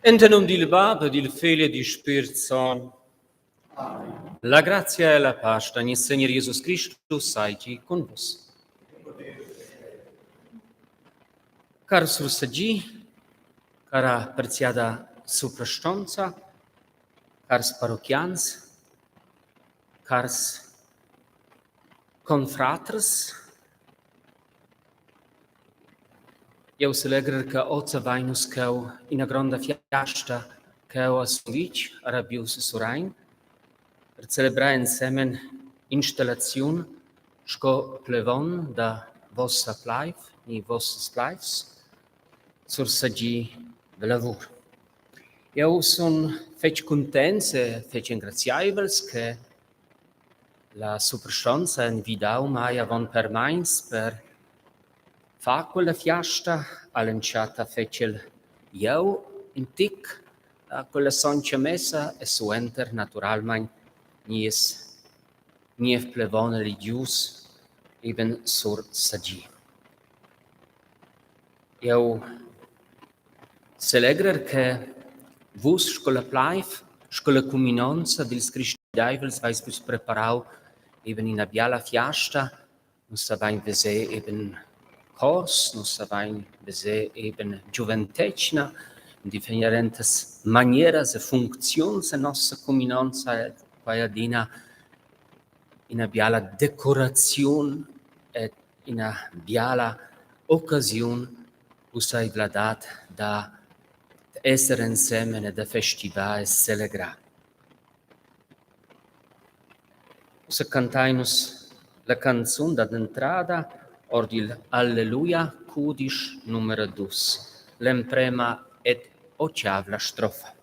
Ente nom di Bab, di Figlio e di Spirito Santo. La grazia e la pace da Signore Gesù Cristo saiti con vos. Caro sursagi, cara preziada suprastonza, cars parochians, cars confratres, eu celebrar que otsa vainus cau in a grande fiesta cau a Sungic, Arabius Surain, per celebrar insieme installazione sco plevon da vostra life, ni vostres lives, sursagi de lavur. Eu son fec contents e fec ingraziables che la superstanza invidau mai avon per mains per fa quella fiesta all'enciata fecel eu in tic a quella soncia messa e suenter naturalmein nies plevon religius eben sur sagi. Eu celebrar che vos scola plaif, scola cuminanza dels Christi Deivels vais vos preparau eben in a biala fiesta, nus sabain vese eben pos, nus avain bese eben juventecna, in differentes manieras e functions in nostra comunanza quae in biala decorazione et in biala occasione usai vladat da essere insieme e da festivare e celebrare. Se cantainus la canzone d'entrada ordil Alleluia cudish numero 2, l'emprema et octava strofa.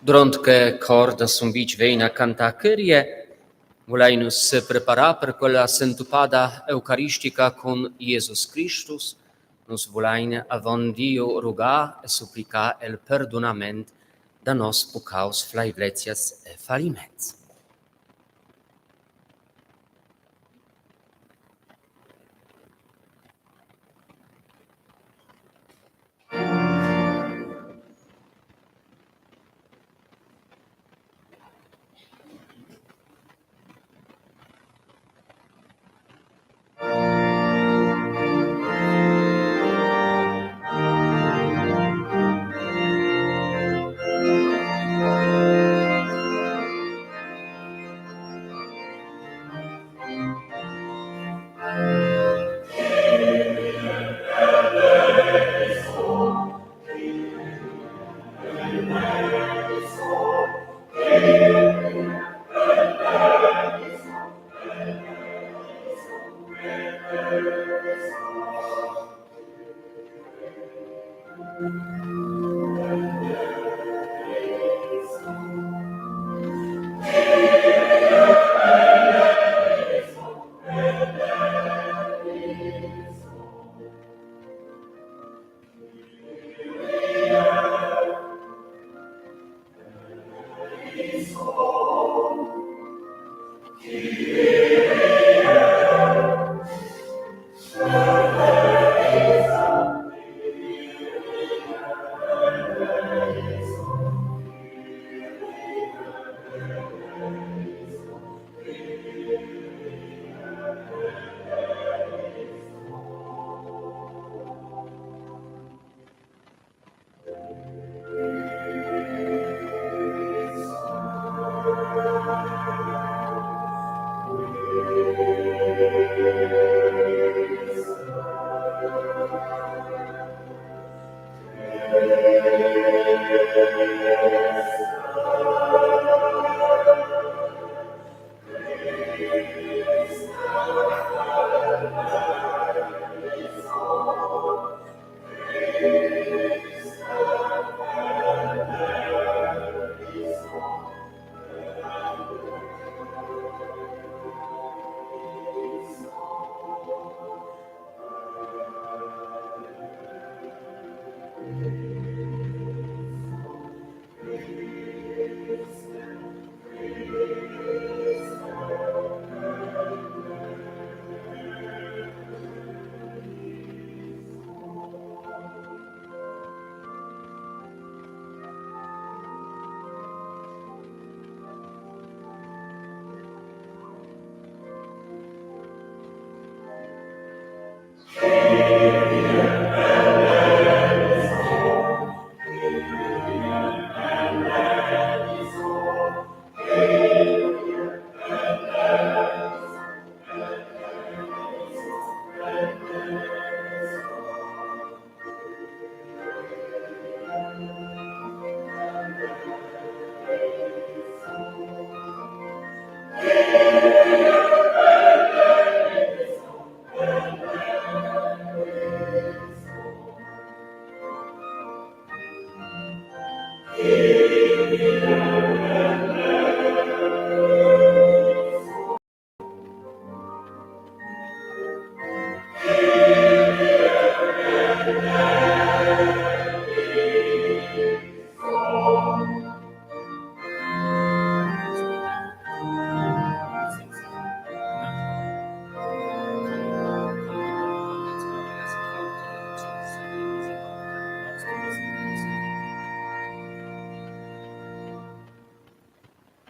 Durant che corda son bic veina canta Kyrie, volei nus preparar per quella sentupada eucaristica con Jesus Christus, nus volein avon Dio rogar e supplicar el perdonament da nos pucaus flaivletias e faliments.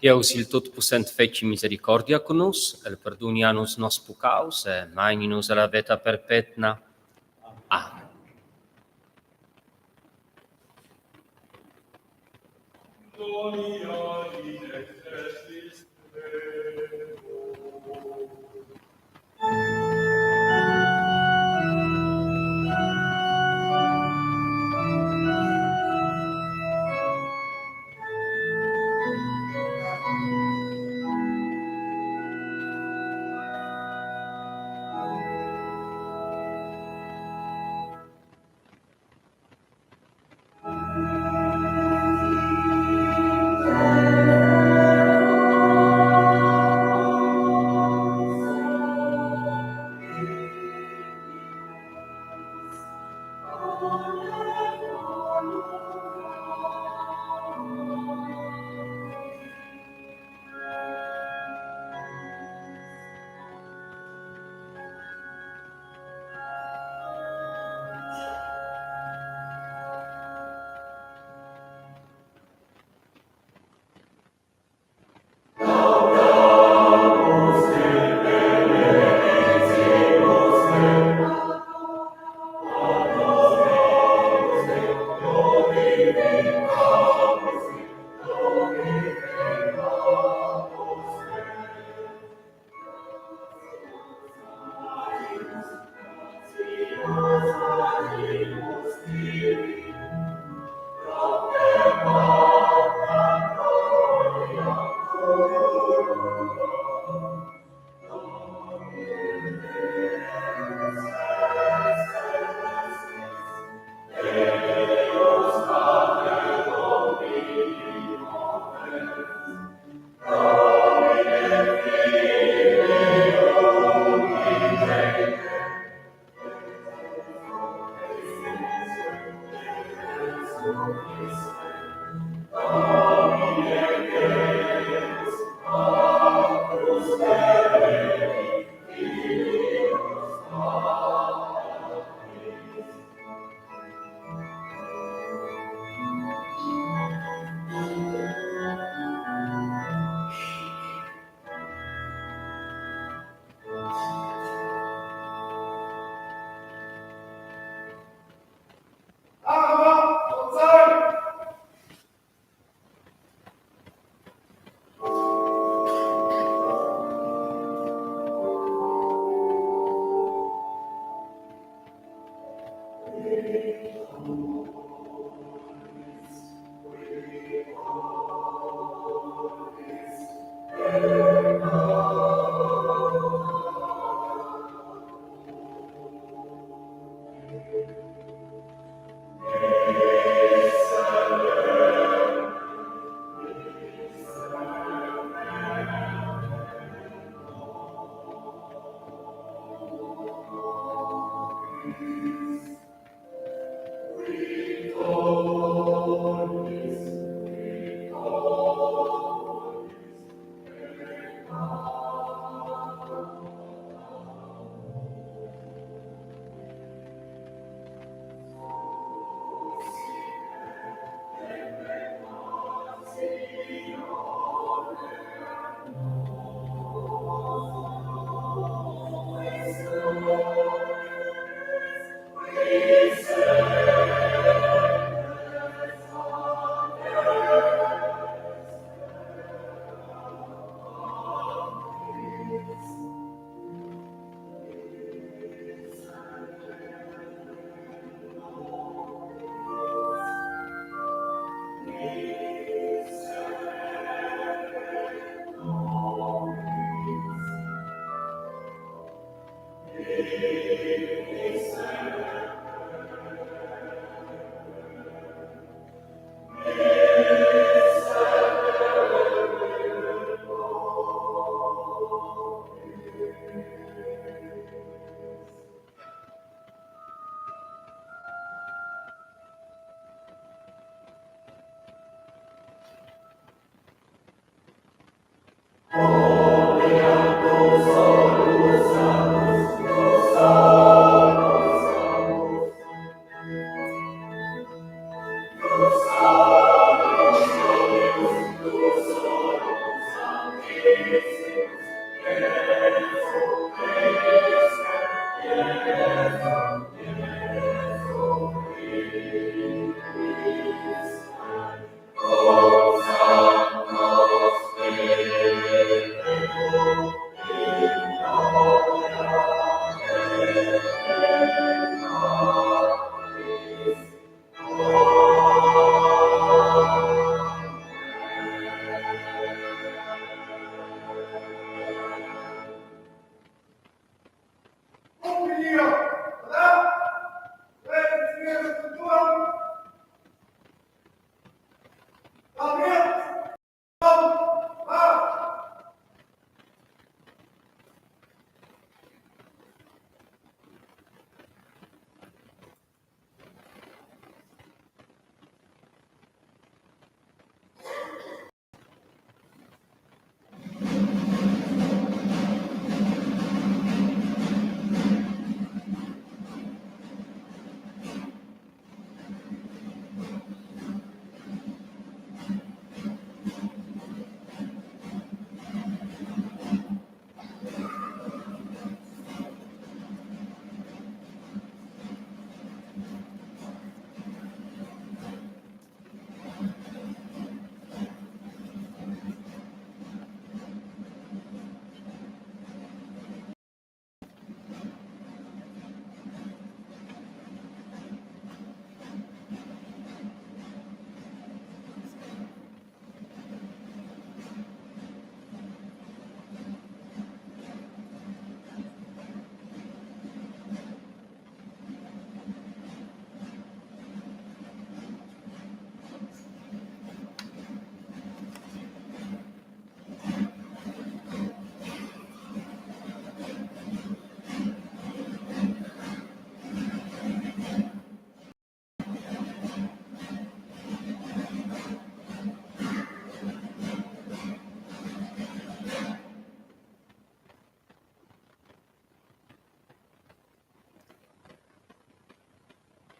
Deus il Tutpotent feci misericordia con nus, el perdoni a nos pucaus, e maini nus alla vita perpetua. Amen.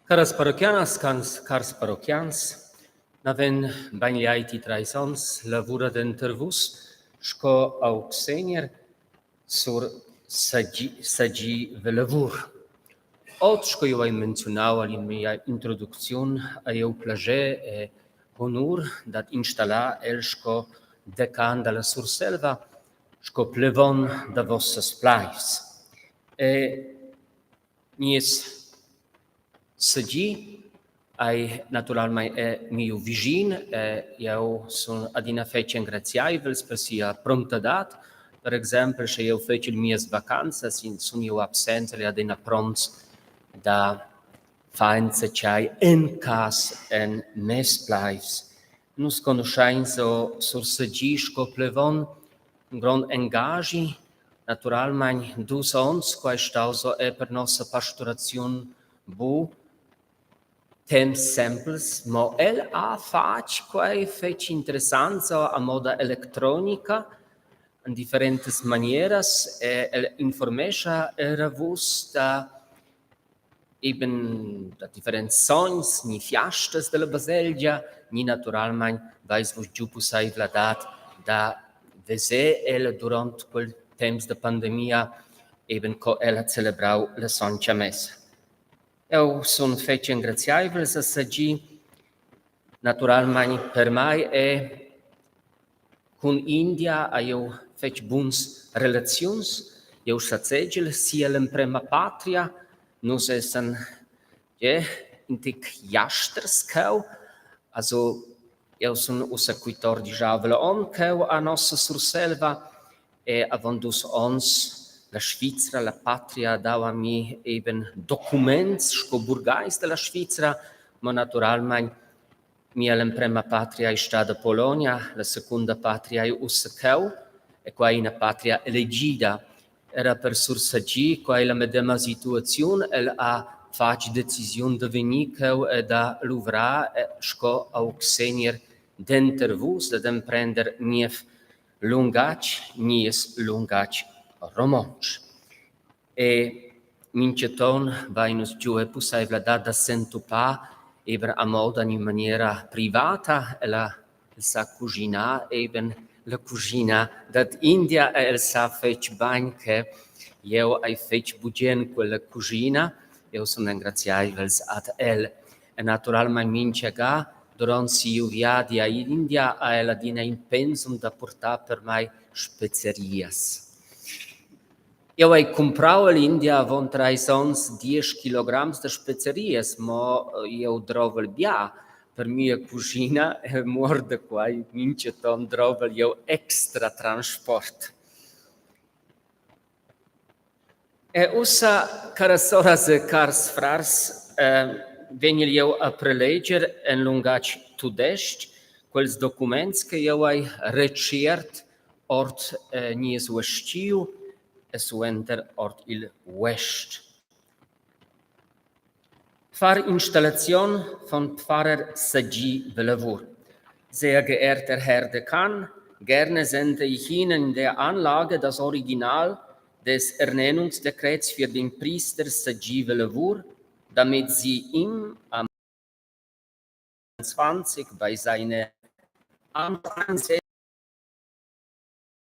Caras paroquianas, cars paroquians, naven bagnliaiti traisons, lavura dentervus, sco auxenier sur sagi velavur. Sco io hai menționau in mia introducțiun, eu plage e honor dat installa el sco decan dalla surselva, sco plevon da vossas plais. Nies sagi ai naturalmente è mio vicin, io sono ad una fece ingraziaivels per sia prontadat. Per esempio, se io fece le mie vacanze, sono io absente ad una prons da fainze c'hai in cas en mes plais. Nus conoscenzo sur sagi sco plevon un grand engagi, naturalmente 2 ans, quai stauso è per nostra pastorazione bu, temps simples, ma el ha fac quai fece interessanza a moda elettronica in differentes manieras el informescha era vus da eben da differents sons, ni fiastas della Baselgia, ni naturalmente vais vos giù pusai vladat da vese el durant quel temps de pandemia eben co el ha celebrau la Sancia Messa. Eu sono fece ingraziaivels a sagi, naturalmente per mai con India eu fece buns relazions, eu satsegel sia l'emprema patria, nus essen intic jasters cau, also eu sono usa 14 avela cau a nossa surselva e avon 2 ons la Svizzera, la patria, dava mi eben documents sco burgais della Svizzera, ma naturalmente mia l'emprema patria è stata Polonia, la seconda patria è Ussacau, e qua è una patria elegida. Era per sursagi, qua è la medesima situazione, el ha fatto decisione di venire e da l'uvra sco auxenier d'intervus, da imprender nief lungac, nies lungac romanch. E minceton vainus giù e pusai vladat da sentupa eben a moda in maniera privata, la sa cugina eben la cugina dall'India e sa fece banche, io ai fece bugen quella cugina, io sono ringraziato ad el. E naturalmente mince ga, durante si viadi a India, a ela dina in pensum da portare per mai spezerias. Eu ai comprau l'India von 10 kilograms de spezerias, ma eu drovel bia per mia cugina e mor de quai mince ton drovel eu extra transport. E usa carasora se cars frars venil eu a preleger en lungac tudest quels documents que eu ai recerct ort nies westiu e suenter ort il west. Far Installation von Pfarrer Sagi Velavour. Sehr geehrter Herr Dekan, gerne sende ich Ihnen in der Anlage das Original des Ernennungsdekrets für den Priester Sagi Velavour, damit Sie ihm am 20 bei seiner Ansetzung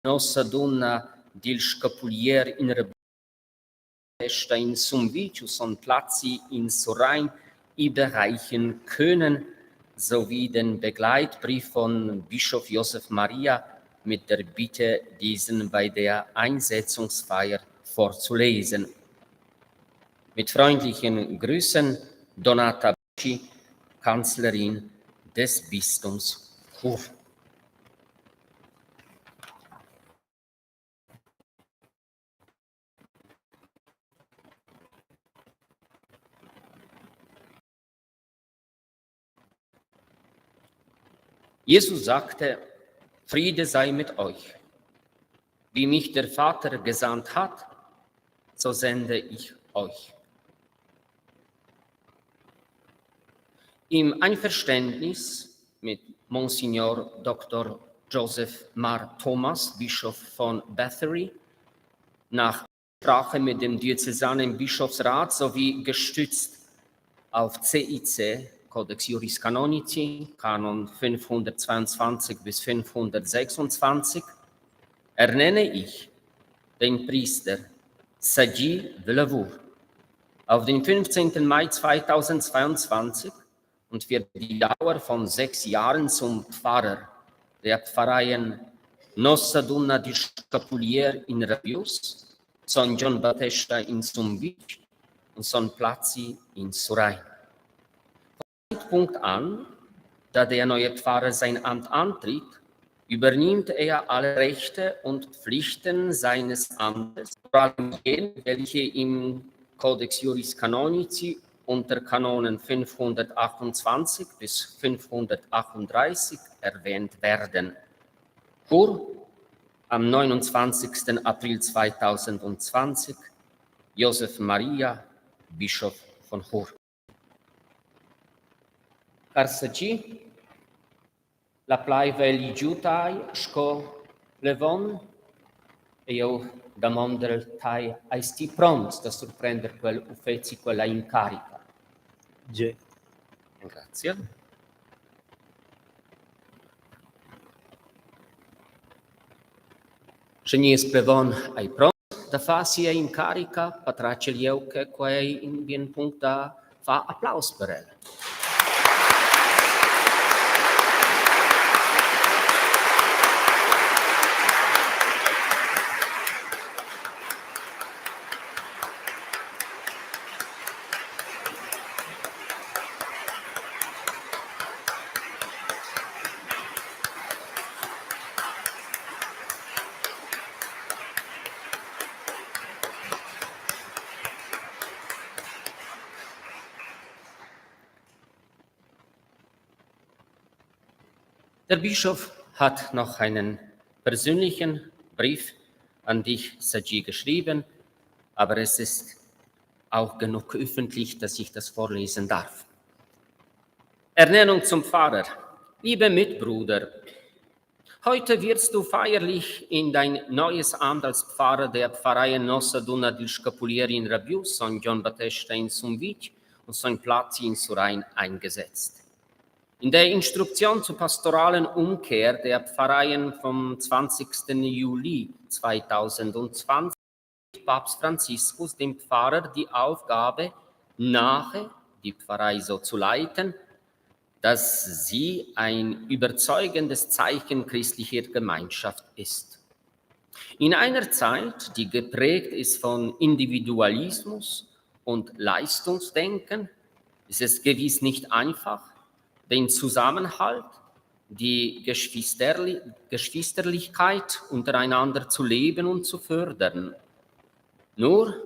Nostra Donna del Scapulier in Rebesta in Sumvicius und Platzi in Sorain überreichen können, sowie den Begleitbrief von Bischof Josef Maria mit der Bitte, diesen bei der Einsetzungsfeier vorzulesen. Mit freundlichen Grüßen, Donata Bacci, Kanzlerin des Bistums Chur. Jesus sagte, Friede sei mit euch. Wie mich der Vater gesandt hat, so sende ich euch. Im Einverständnis mit Monsignor Dr. Joseph Mar Thomas, Bischof von Bathory, nach Sprache mit dem Diözesanen Bischofsrat sowie gestützt auf CIC, Codex Juris Canonici, Kanon 522 bis 526, ernenne ich den Priester Sagi Velavour auf den 15. Mai 2022 und für die Dauer von 6 Jahren zum Pfarrer der Pfarreien Nostra Donna di Scapulier in Rabius, San John Battista in Sumvic und San Plazzi in Sorain. Von dem Punkt an, da der neue Pfarrer sein Amt antritt, übernimmt er alle Rechte und Pflichten seines Amtes, vor allem jene, welche im Codex Juris Canonici unter Kanonen 528 bis 538 erwähnt werden. Chur, am 29. April 2020, Josef Maria, Bischof von Chur. Carsagi, la plaiva eligiutai, sco levon, e io da mondel tai aisti promts da surprendere quel uffici, quella incarica. G. Grazie. Genies plevon ai promts da fa sia incarica, patrace lieu che quei in bien punct da fa applaus per el. Der Bischof hat noch einen persönlichen Brief an dich, Sagi, geschrieben, aber es ist auch genug öffentlich, dass ich das vorlesen darf. Ernennung zum Pfarrer. Liebe Mitbruder, heute wirst du feierlich in dein neues Amt als Pfarrer der Pfarreien Nostra Donna del Scapulieri in Rabius, San John Battista in Sumvic und San Plazzi in Sorain eingesetzt. In der Instruktion zur pastoralen Umkehr der Pfarreien vom 20. Juli 2020 gibt Papst Franziskus dem Pfarrer die Aufgabe nahe, die Pfarrei so zu leiten, dass sie ein überzeugendes Zeichen christlicher Gemeinschaft ist. In einer Zeit, die geprägt ist von Individualismus und Leistungsdenken, ist es gewiss nicht einfach, den Zusammenhalt, die Geschwisterlichkeit untereinander zu leben und zu fördern. Nur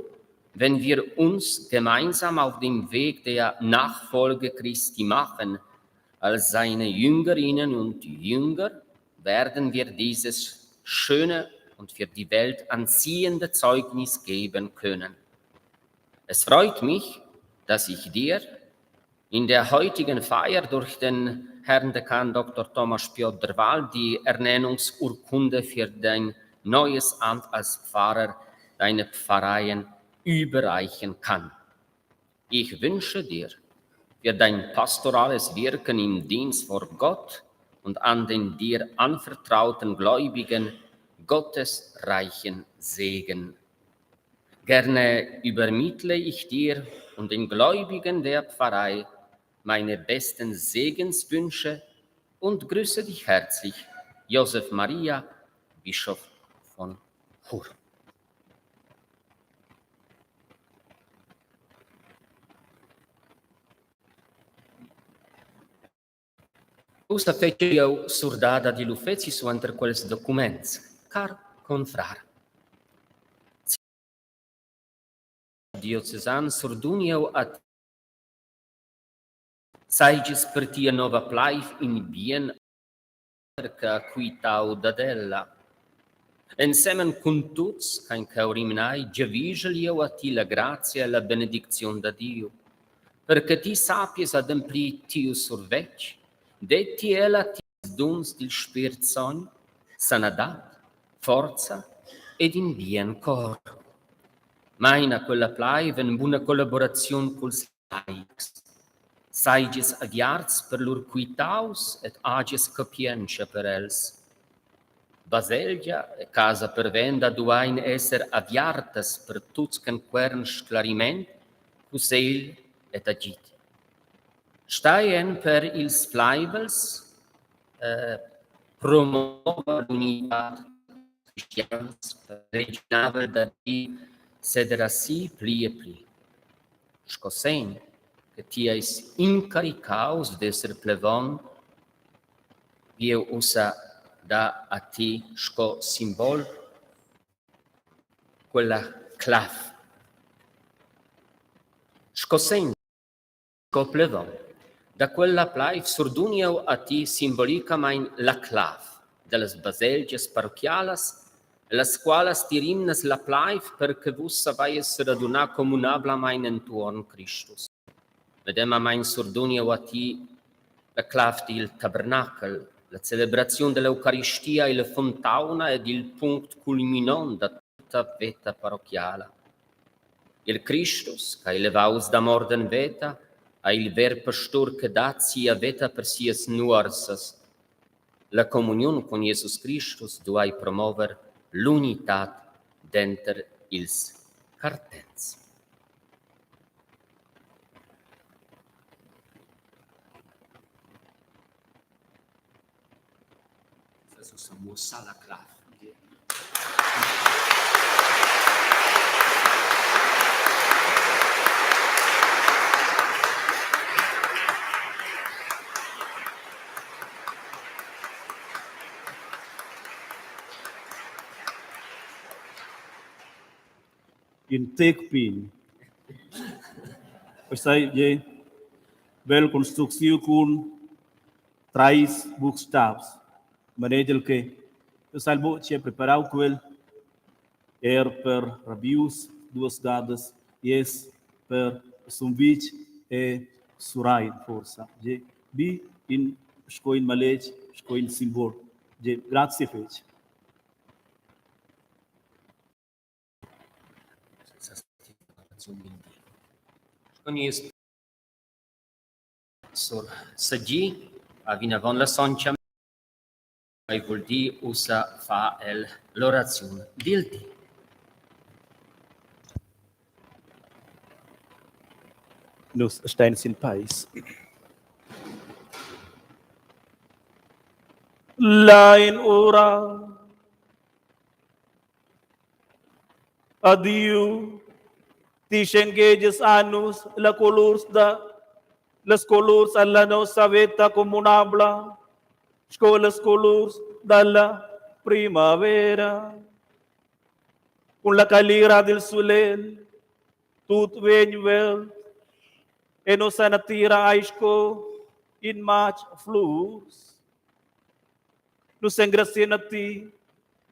wenn wir uns gemeinsam auf dem Weg der Nachfolge Christi machen, als seine Jüngerinnen und Jünger, werden wir dieses schöne und für die Welt anziehende Zeugnis geben können. Es freut mich, dass ich dir in der heutigen Feier durch den Herrn Dekan Dr. Thomas Piotr Wahl die Ernennungsurkunde für dein neues Amt als Pfarrer deiner Pfarreien überreichen kann. Ich wünsche dir für dein pastorales Wirken im Dienst vor Gott und an den dir anvertrauten Gläubigen Gottes reichen Segen. Gerne übermittle ich dir und den Gläubigen der Pfarrei meine besten Segenswünsche und grüße dich herzlich, Josef Maria, Bischof von Chur. Usa fece eu surdada di lufezi su anter quels documents, car confrar. Diocesan surdunieu at saigis per tia nova plaif in bien perca quitau dadella. Ensemen cun tuts, cain caurimnai, giavigel io a ti la grazia e la benediction da Dio, perché ti sapies adempli tiu survec, detti ela tis duns dil Spirit Son, sanadat, forza ed in bien cor. Maina quella plaive in buona collaborazione col laics. Saigis aviarts per lur quitaus et agis capientia per els. Baselgia e casa per venda duain esser aviartas per tuts canquern sclariment, cusel et agit. Staien per ils flaivels promover l'unitat cristians, reginava da di sedera si pli e pli. Scosen, che tiais incaricaus d'esser plevon, vieu usa da a ti sco simbol quella clav. Scosen, sco plevon, da quella plaif surduniau a ti simbolica main la clav de las baselgias parochialas, las qualas tirimnas la plaif perché vus savaies radunar comunabla main entuorn Christus. Vedem a main surduniau a ti la clav del tabernacle, la celebrazione dell'Eucaristia, il fontauna ed il punct culminant da tutta veta parochiala. Il Christus, ca elevaus da morden veta, a il ver pastor che dat sia veta per sias nuarsas. La comunione con Jesus Christus duai promover l'unitat d'enter ils cartens. Jesus musa la clav. In tekpin. Pasai je bel construcció con três buchstabs. Manejel que o salvo tinha preparado quel per rabius duas dadas yes per sumbich e surai força. Je bi in escoin malej, escoin simbol. Je grazie fece. Sur Sagi, Avinavon la soncha e vuol di usa fa l'orazione del Dio. Nos stehen in paz. Lain ora adiu ti engages anus la colors da las colors alla nostra vita comunabla scolas colors dalla primavera con la calira del sole tut ven vel e nos natira aisco in match flus nos engraciati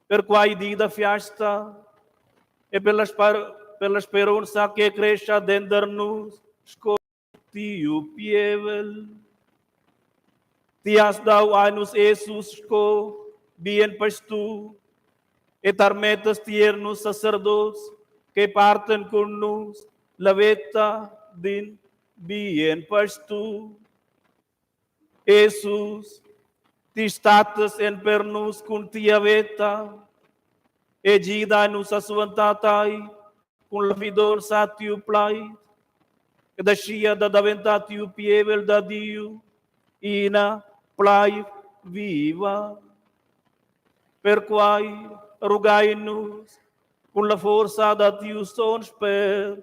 per quai di da fiesta e per la speranza che cresce dentro nos tiu pievel ti has dado anus Jesus ko bien pastu et armetas tiernos sacerdotes que parten con nos la veta din bien pastu Jesus ti status en pernus kun tia veta e gida nos asvantatai kun la vidor sa tiu plai e da scia da daventa tiu pievel da Dio ina plai viva per quai rugai-nos con la forza da tiu son sper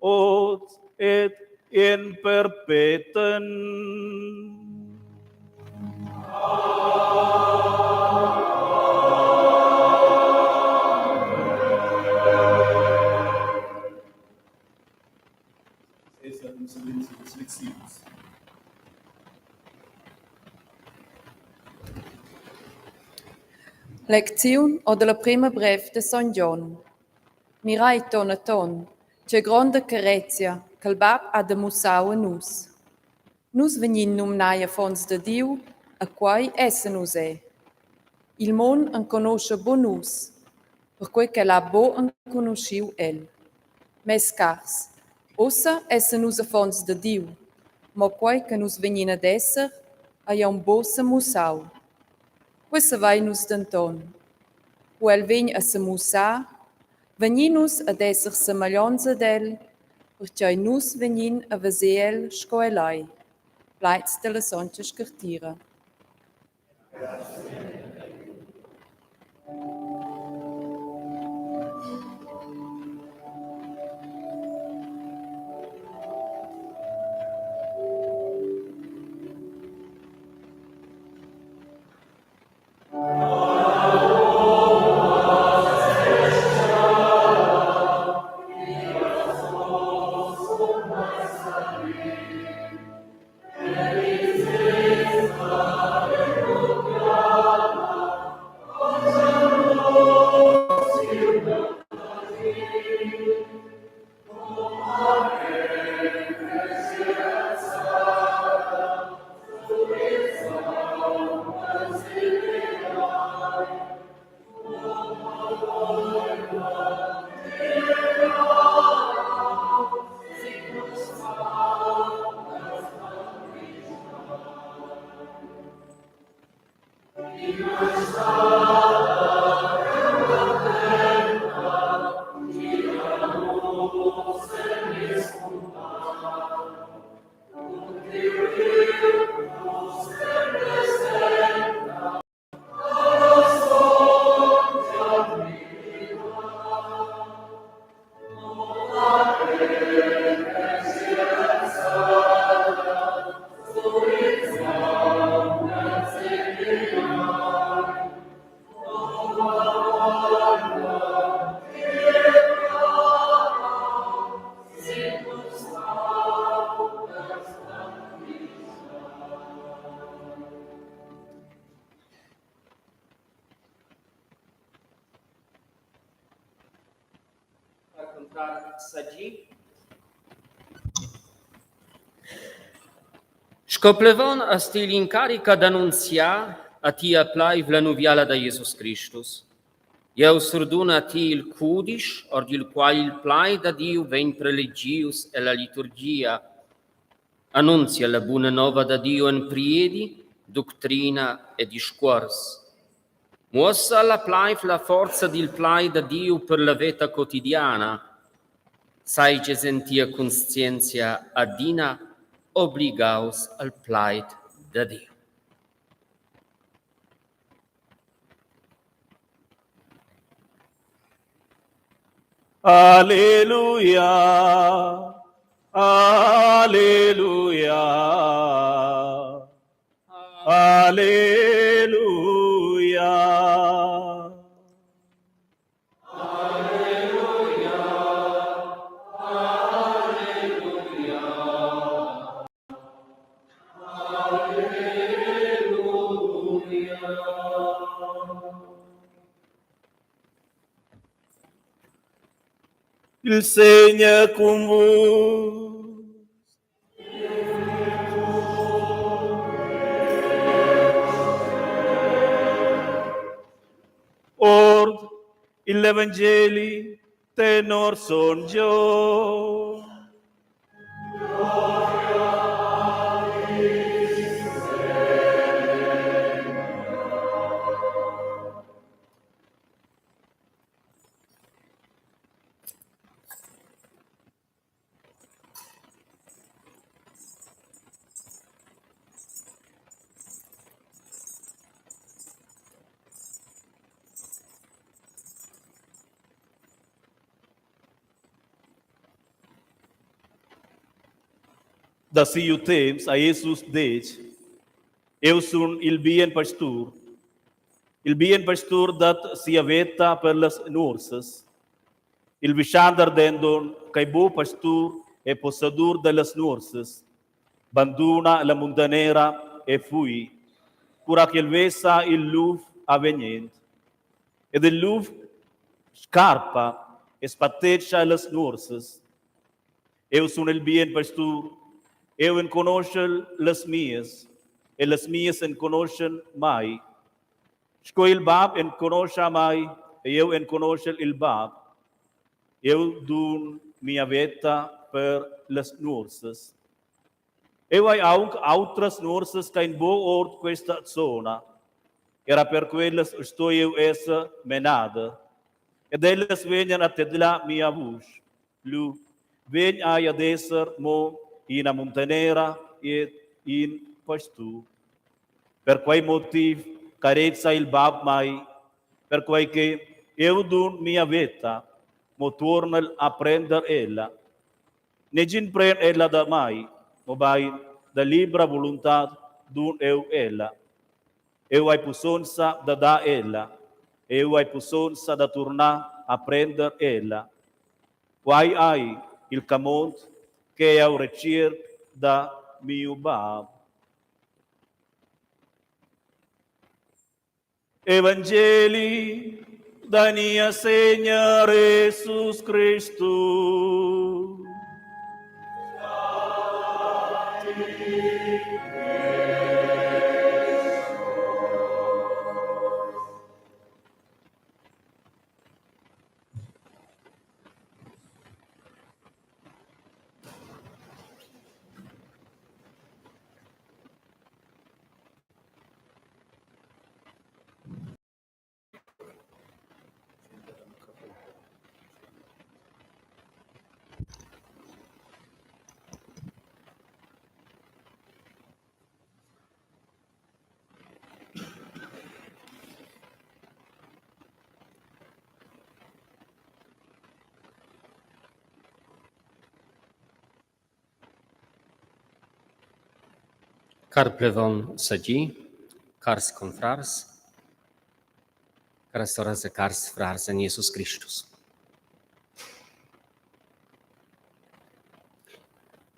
ot et in perpetuum. Lezione oder la prima brev de San John. Mirai ton a ton, c'è grande carezia, che bab ha demussau a nus. Nus venin numnai a fons de Diu, a quai essa nus è. Il mon en conosce bo nus, per quei che l'ha bo en conosciu el. Mes cars, ossa essa nus a fons de Diu, ma quai che nus venin ad esser, a un bo se mussau. Questa vai nus denton. Quel vegn a se mussà, veninus ad esser semeglions ad el, perciò nus venin a veseel scoelai. Pleits de la soncha scartira. Scoplevon a stil incarica d'annunzia a tia plaiv la nuviala da Jesus Christus. Eu surduna a ti il cudish, or il qual il plai da Dio ven prelegius e la liturgia annunzia la buona nova da Dio en priedi, dottrina e discorso. Mossa la plai la forza del plai da Dio per la vita quotidiana, sai che sentia conscienza adina obligaus al plai da Dio. Alleluia, alleluia, alleluia. Il Signore con voi. Ord l'Evangeli tenor son Gio. Da siu temps a Jesus deix, eu sun il bien pastor dat sia veta per las nursas, il vishandar dendon kai bo pastor e possador de las nursas, banduna la mundanera e fui, cura che il vesa il luv avenient, ed il luv scarpa e spatteccia las nursas. Eu sun il bien pastor, eu en conoscel las mias, e las mias en conoscen mai. Sco il bab en conosca mai, e eu en conoscel il bab. Eu dun mia veta per las nursas. Eu hai aunc outras nursas ca in bo ort questa zona. Era per quellas sto eu essa menada. Ed ellas venian a tedla mia voce. Lu, ven ai ad esser mo in a montanera e in pastur. Per quai motiv carezza il bab mai, per quai che eu dun mia veta, mo tornal a prender ella. Negin pren ella da mai, mo bai da libra voluntat dun eu ella. Eu ai pusonsa da ella, eu ai pusonsa da tornar a prender ella. Quai ai il camont che eu recir da mio bab. Evangeli dania Senhor Jesus Cristo. Car plevon sagi, cars confrars, caras soras e cars frars en Jesus Christus.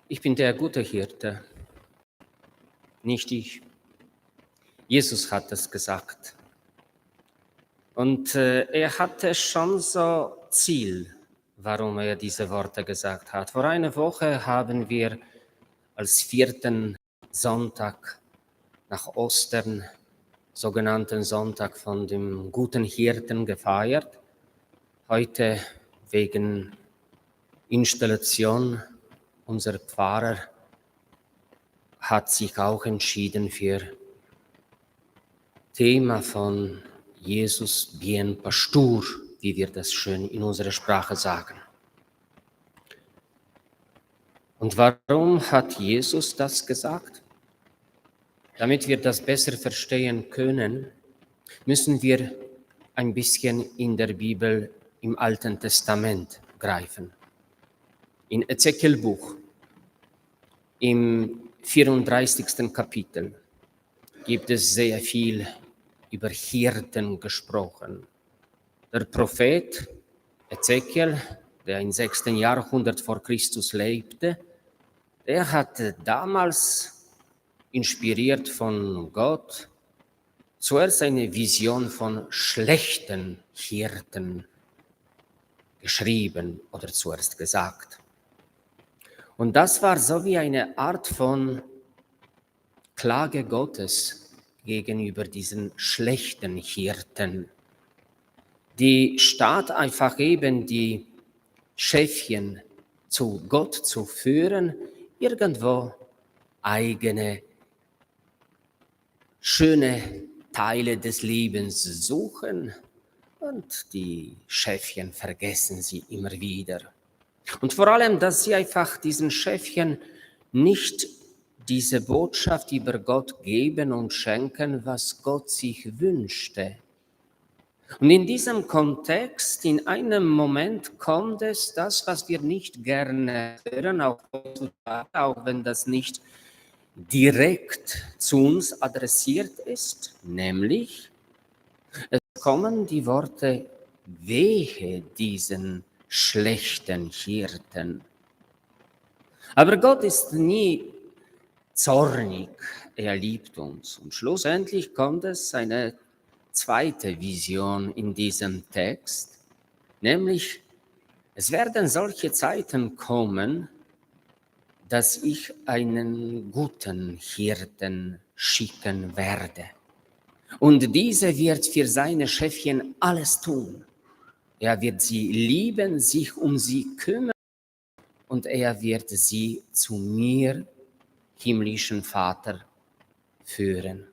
Ich bin der gute Hirte, nicht ich. Jesus hat es gesagt. Und er hatte schon so Ziel, warum er diese Worte gesagt hat. Vor einer Woche haben wir als 4. Sonntag nach Ostern, sogenannten Sonntag von dem guten Hirten gefeiert. Heute wegen Installation unser Pfarrer hat sich auch entschieden für Thema von Jesus bien pastor, wie wir das schön in unserer Sprache sagen. Und warum hat Jesus das gesagt? Damit wir das besser verstehen können, müssen wir ein bisschen in der Bibel im Alten Testament greifen. In Ezekiel-Buch, im 34. Kapitel, gibt es sehr viel über Hirten gesprochen. Der Prophet Ezekiel, der im 6. Jahrhundert vor Christus lebte, der hatte damals, inspiriert von Gott, zuerst eine Vision von schlechten Hirten geschrieben oder zuerst gesagt. Und das war so wie eine Art von Klage Gottes gegenüber diesen schlechten Hirten, die statt einfach eben die Schäfchen zu Gott zu führen, irgendwo eigene schöne Teile des Lebens suchen und die Schäfchen vergessen sie immer wieder. Und vor allem, dass sie einfach diesen Schäfchen nicht diese Botschaft über Gott geben und schenken, was Gott sich wünschte. Und in diesem Kontext, in einem Moment kommt es, das, was wir nicht gerne hören, auch wenn das nicht direkt zu uns adressiert ist, nämlich es kommen die Worte, wehe diesen schlechten Hirten. Aber Gott ist nie zornig, er liebt uns. Und schlussendlich kommt es eine zweite Vision in diesem Text, nämlich es werden solche Zeiten kommen, dass ich einen guten Hirten schicken werde. Und dieser wird für seine Schäfchen alles tun. Er wird sie lieben, sich um sie kümmern und er wird sie zu mir, himmlischen Vater, führen.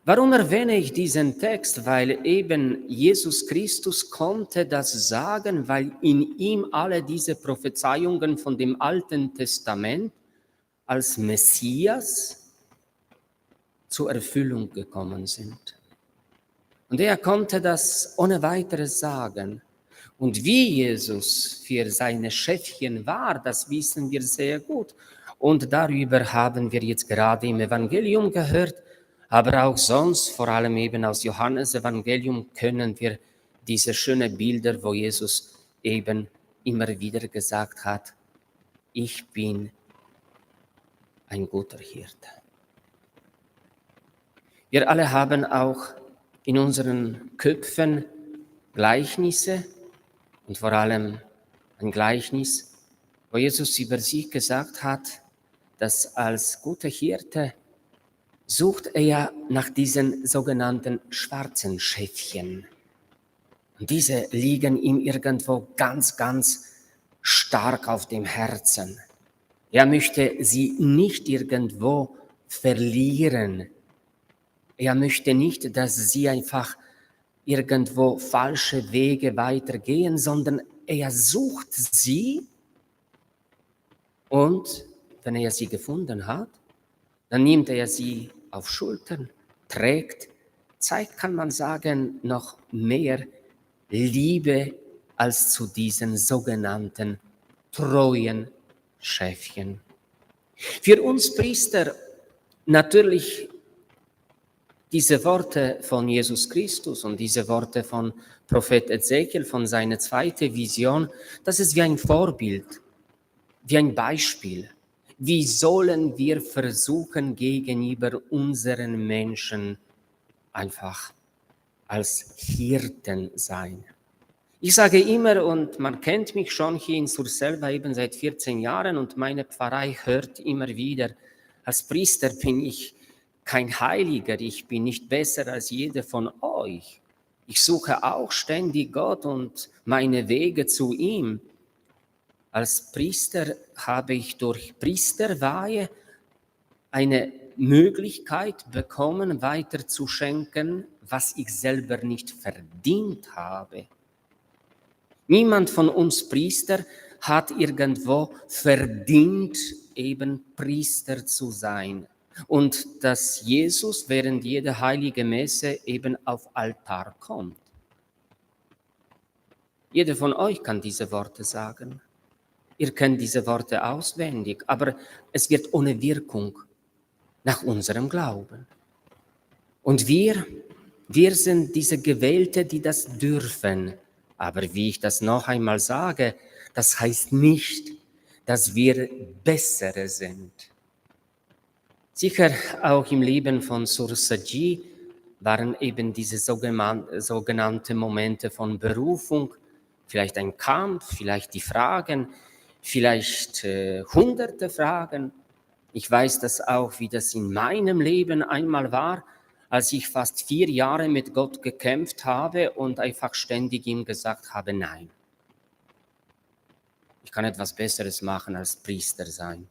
Warum erwähne ich diesen Text? Weil eben Jesus Christus konnte das sagen, weil in ihm alle diese Prophezeiungen von dem Alten Testament als Messias zur Erfüllung gekommen sind. Und er konnte das ohne weiteres sagen. Und wie Jesus für seine Schäfchen war, das wissen wir sehr gut. Und darüber haben wir jetzt gerade im Evangelium gehört, aber auch sonst, vor allem eben aus Johannes Evangelium, können wir diese schönen Bilder, wo Jesus eben immer wieder gesagt hat, ich bin ein guter Hirte. Wir alle haben auch in unseren Köpfen Gleichnisse und vor allem ein Gleichnis, wo Jesus über sich gesagt hat, dass als guter Hirte sucht er nach diesen sogenannten schwarzen Schäfchen. Und diese liegen ihm irgendwo ganz, ganz stark auf dem Herzen. Er möchte sie nicht irgendwo verlieren. Er möchte nicht, dass sie einfach irgendwo falsche Wege weitergehen, sondern er sucht sie und wenn er sie gefunden hat, dann nimmt er sie auf Schultern, trägt, zeigt, kann man sagen, noch mehr Liebe als zu diesen sogenannten treuen Schäfchen. Für uns Priester natürlich diese Worte von Jesus Christus und diese Worte von Prophet Ezekiel, von seiner zweiten Vision, das ist wie ein Vorbild, wie ein Beispiel. Wie sollen wir versuchen, gegenüber unseren Menschen einfach als Hirten sein? Ich sage immer, und man kennt mich schon hier in Surselva eben seit 14 Jahren und meine Pfarrei hört immer wieder, als Priester bin ich kein Heiliger, ich bin nicht besser als jeder von euch. Ich suche auch ständig Gott und meine Wege zu ihm. Als Priester habe ich durch Priesterweihe eine Möglichkeit bekommen, weiter zu schenken, was ich selber nicht verdient habe. Niemand von uns Priester hat irgendwo verdient, eben Priester zu sein. Und dass Jesus während jeder heiligen Messe eben auf Altar kommt. Jeder von euch kann diese Worte sagen. Ihr kennt diese Worte auswendig, aber es wird ohne Wirkung nach unserem Glauben. Und wir sind diese Gewählte, die das dürfen. Aber wie ich das noch einmal sage, das heißt nicht, dass wir Bessere sind. Sicher auch im Leben von Sursaji waren eben diese sogenannten Momente von Berufung, vielleicht ein Kampf, vielleicht die Fragen, vielleicht hunderte Fragen. Ich weiß das auch, wie das in meinem Leben einmal war, als ich fast 4 Jahre mit Gott gekämpft habe und einfach ständig ihm gesagt habe, nein. Ich kann etwas Besseres machen als Priester sein.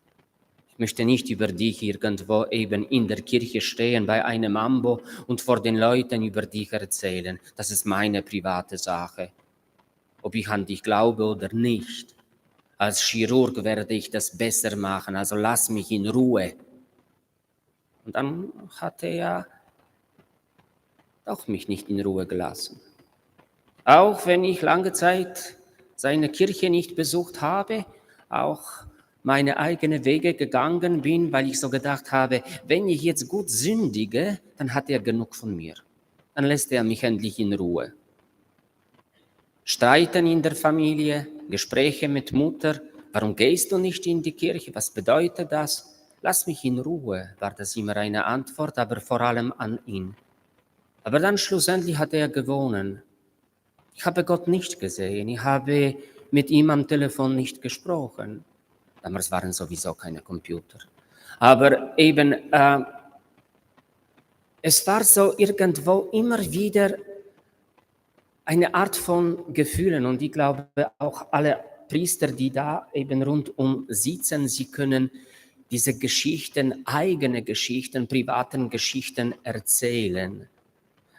Ich möchte nicht über dich irgendwo eben in der Kirche stehen bei einem Mambo und vor den Leuten über dich erzählen. Das ist meine private Sache. Ob ich an dich glaube oder nicht. Als Chirurg werde ich das besser machen, also lass mich in Ruhe. Und dann hat er auch mich nicht in Ruhe gelassen. Auch wenn ich lange Zeit seine Kirche nicht besucht habe, auch meine eigenen Wege gegangen bin, weil ich so gedacht habe, wenn ich jetzt gut sündige, dann hat er genug von mir. Dann lässt er mich endlich in Ruhe. Streiten in der Familie, Gespräche mit Mutter, warum gehst du nicht in die Kirche, was bedeutet das? Lass mich in Ruhe, war das immer eine Antwort, aber vor allem an ihn. Aber dann schlussendlich hat er gewonnen. Ich habe Gott nicht gesehen, ich habe mit ihm am Telefon nicht gesprochen. Damals waren sowieso keine Computer. Aber eben, es war so irgendwo immer wieder eine Art von Gefühlen. Und ich glaube auch alle Priester, die da eben rundum sitzen, sie können diese Geschichten, eigene Geschichten, privaten Geschichten erzählen.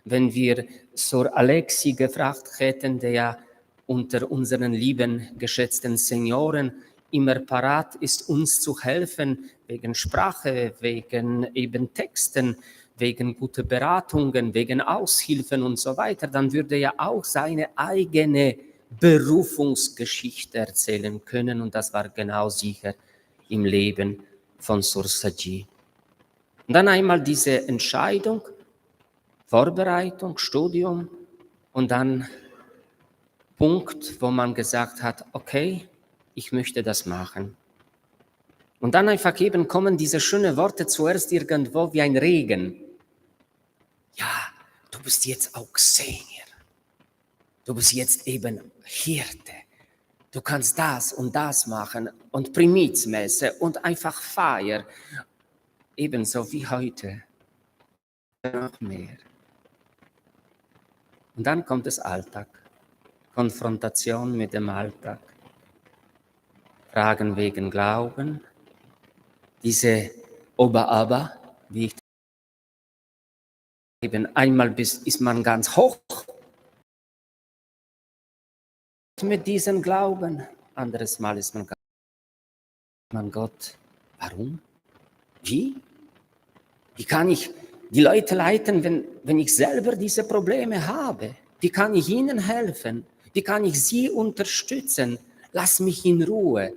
Wenn wir Sor Alexi gefragt hätten, der unter unseren lieben, geschätzten Senioren immer parat ist, uns zu helfen, wegen Sprache, wegen eben Texten, wegen guter Beratungen, wegen Aushilfen und so weiter, dann würde er auch seine eigene Berufungsgeschichte erzählen können. Und das war genau sicher im Leben von Sursaji. Und dann einmal diese Entscheidung, Vorbereitung, Studium und dann Punkt, wo man gesagt hat, okay, ich möchte das machen. Und dann einfach eben kommen diese schönen Worte zuerst irgendwo wie ein Regen. Ja, du bist jetzt auch Senior. Du bist jetzt eben Hirte. Du kannst das und das machen und Primizmesse und einfach Feier. Ebenso wie heute. Noch mehr. Und dann kommt das Alltag. Konfrontation mit dem Alltag. Fragen wegen Glauben. Diese Ober-Aber, wie ich eben einmal ist man ganz hoch mit diesem Glauben, anderes Mal ist man ganz Gott. Warum? Wie? Wie kann ich die Leute leiten, wenn ich selber diese Probleme habe? Wie kann ich ihnen helfen? Wie kann ich sie unterstützen? Lass mich in Ruhe.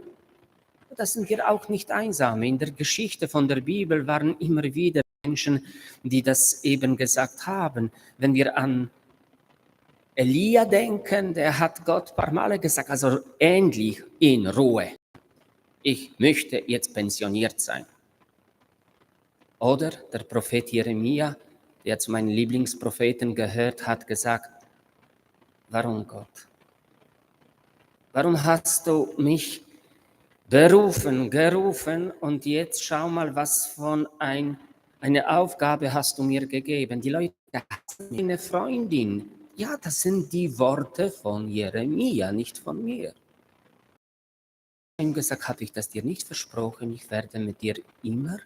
Da sind wir auch nicht einsam. In der Geschichte von der Bibel waren immer wieder Menschen, die das eben gesagt haben. Wenn wir an Elia denken, der hat Gott ein paar Male gesagt, also endlich in Ruhe. Ich möchte jetzt pensioniert sein. Oder der Prophet Jeremia, der zu meinen Lieblingspropheten gehört, hat gesagt, warum Gott? Warum hast du mich gerufen und jetzt schau mal, was von eine Aufgabe hast du mir gegeben. Die Leute, eine Freundin. Ja, das sind die Worte von Jeremia, nicht von mir. Ich habe ihm gesagt, habe ich das dir nicht versprochen, ich werde mit dir immer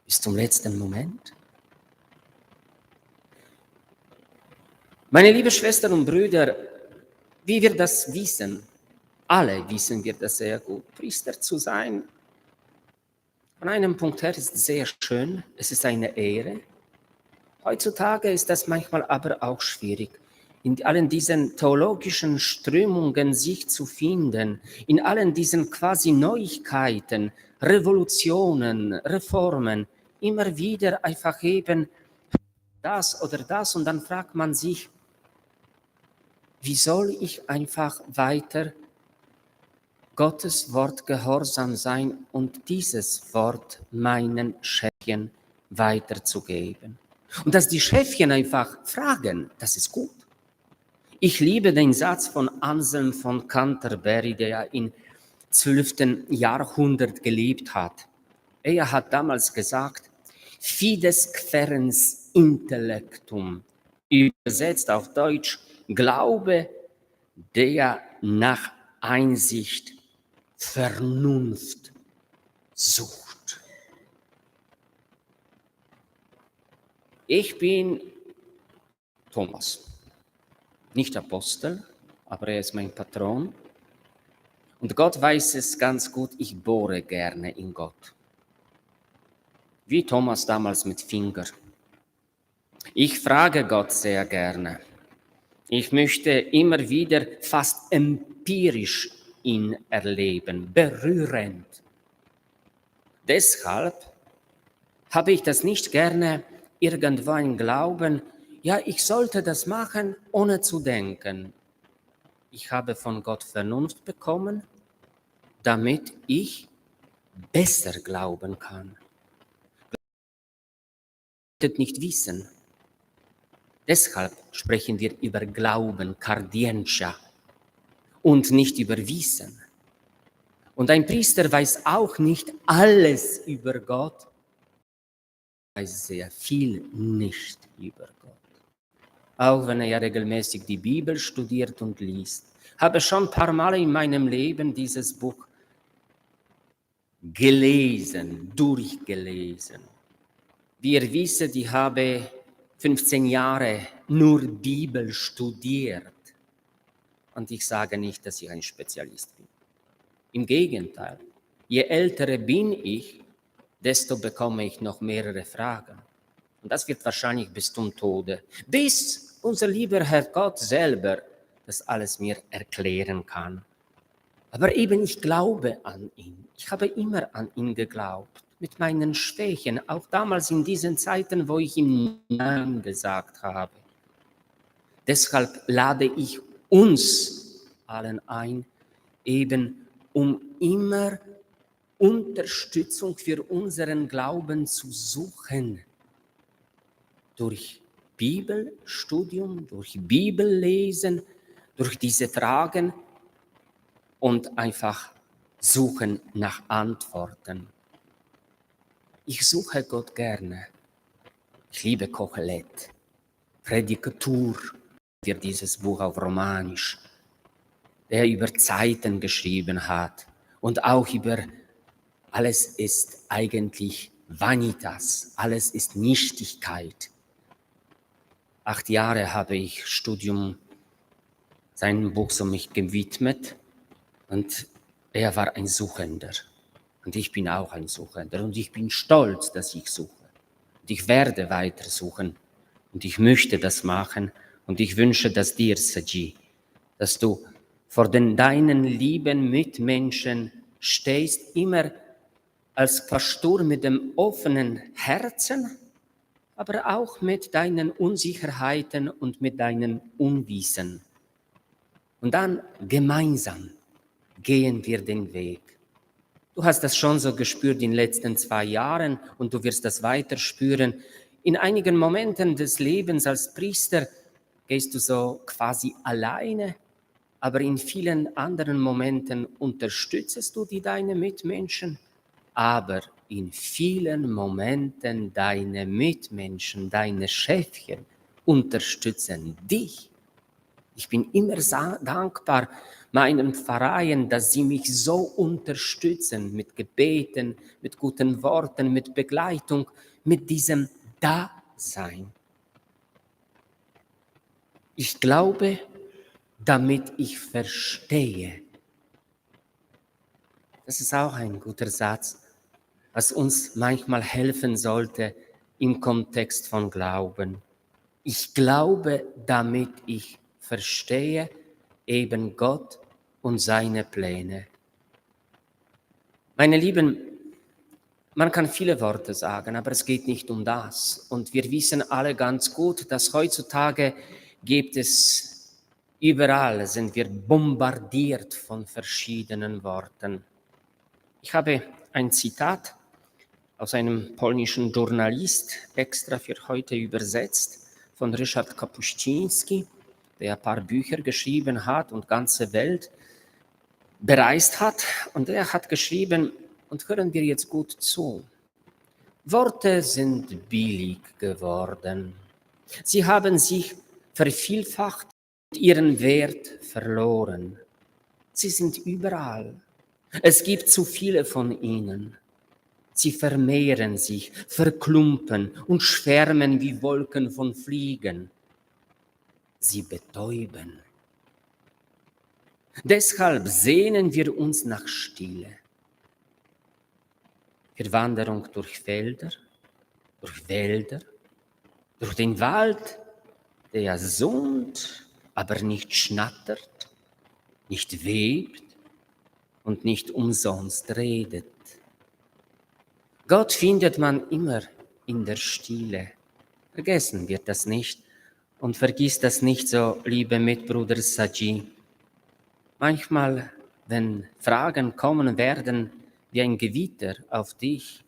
bis zum letzten Moment. Meine lieben Schwestern und Brüder, wie wir das wissen, alle wissen wir das sehr gut, Priester zu sein, von einem Punkt her ist es sehr schön, es ist eine Ehre. Heutzutage ist das manchmal aber auch schwierig, in allen diesen theologischen Strömungen sich zu finden, in allen diesen quasi Neuigkeiten, Revolutionen, Reformen, immer wieder einfach eben das oder das und dann fragt man sich, wie soll ich einfach weiter Gottes Wort gehorsam sein und dieses Wort meinen Schäfchen weiterzugeben? Und dass die Schäfchen einfach fragen, das ist gut. Ich liebe den Satz von Anselm von Canterbury, der im 12. Jahrhundert gelebt hat. Er hat damals gesagt, Fides querens intellectum, übersetzt auf Deutsch, Glaube, der nach Einsicht, Vernunft sucht. Ich bin Thomas, nicht Apostel, aber er ist mein Patron. Und Gott weiß es ganz gut, ich bohre gerne in Gott. Wie Thomas damals mit Finger. Ich frage Gott sehr gerne. Ich möchte immer wieder fast empirisch ihn erleben, berührend. Deshalb habe ich das nicht gerne irgendwo ein Glauben, ja, ich sollte das machen, ohne zu denken. Ich habe von Gott Vernunft bekommen, damit ich besser glauben kann. Nicht wissen. Deshalb sprechen wir über Glauben, Cardientia, und nicht über Wissen. Und ein Priester weiß auch nicht alles über Gott, weiß sehr viel nicht über Gott. Auch wenn er ja regelmäßig die Bibel studiert und liest. Habe schon ein paar Mal in meinem Leben dieses Buch gelesen, durchgelesen. Wie ihr wisst, ich habe 15 Jahre nur Bibel studiert. Und ich sage nicht, dass ich ein Spezialist bin. Im Gegenteil, je älter bin ich, desto bekomme ich noch mehrere Fragen. Und das wird wahrscheinlich bis zum Tode, bis unser lieber Herr Gott selber das alles mir erklären kann. Aber eben, ich glaube an ihn. Ich habe immer an ihn geglaubt, mit meinen Schwächen, auch damals in diesen Zeiten, wo ich ihm Nein gesagt habe. Deshalb lade ich uns allen ein, eben um immer Unterstützung für unseren Glauben zu suchen. Durch Bibelstudium, durch Bibellesen, durch diese Fragen und einfach suchen nach Antworten. Ich suche Gott gerne. Ich liebe Kohelet, Prädikatur, für dieses Buch auf Romanisch, der über Zeiten geschrieben hat und auch über alles ist eigentlich Vanitas, alles ist Nichtigkeit. 8 Jahre habe ich Studium seinem Buch so mich gewidmet und er war ein Suchender und ich bin auch ein Suchender und ich bin stolz, dass ich suche und ich werde weiter suchen und ich möchte das machen und ich wünsche das dir, Saji, dass du vor deinen lieben Mitmenschen stehst, immer als Pastor mit dem offenen Herzen, aber auch mit deinen Unsicherheiten und mit deinen Unwissen. Und dann gemeinsam gehen wir den Weg. Du hast das schon so gespürt in den letzten 2 Jahren und du wirst das weiter spüren. In einigen Momenten des Lebens als Priester gehst du so quasi alleine, aber in vielen anderen Momenten unterstützest du deine Mitmenschen, aber in vielen Momenten deine Mitmenschen, deine Schäfchen unterstützen dich. Ich bin immer dankbar meinen Pfarreien, dass sie mich so unterstützen mit Gebeten, mit guten Worten, mit Begleitung, mit diesem Dasein. Ich glaube, damit ich verstehe. Das ist auch ein guter Satz, was uns manchmal helfen sollte im Kontext von Glauben. Ich glaube, damit ich verstehe eben Gott und seine Pläne. Meine Lieben, man kann viele Worte sagen, aber es geht nicht um das. Und wir wissen alle ganz gut, dass heutzutage gibt es überall, sind wir bombardiert von verschiedenen Worten. Ich habe ein Zitat aus einem polnischen Journalist extra für heute übersetzt, von Ryszard Kapuściński, der ein paar Bücher geschrieben hat und ganze Welt bereist hat. Und er hat geschrieben, und hören wir jetzt gut zu, Worte sind billig geworden. Sie haben sich vervielfacht und ihren Wert verloren. Sie sind überall. Es gibt zu viele von ihnen. Sie vermehren sich, verklumpen und schwärmen wie Wolken von Fliegen. Sie betäuben. Deshalb sehnen wir uns nach Stille. Für Wanderung durch Felder, durch Wälder, durch den Wald, der summt, aber nicht schnattert, nicht webt und nicht umsonst redet. Gott findet man immer in der Stille. Vergessen wir das nicht und vergiss das nicht so, liebe Mitbruder Saji. Manchmal, wenn Fragen kommen werden wie ein Gewitter auf dich,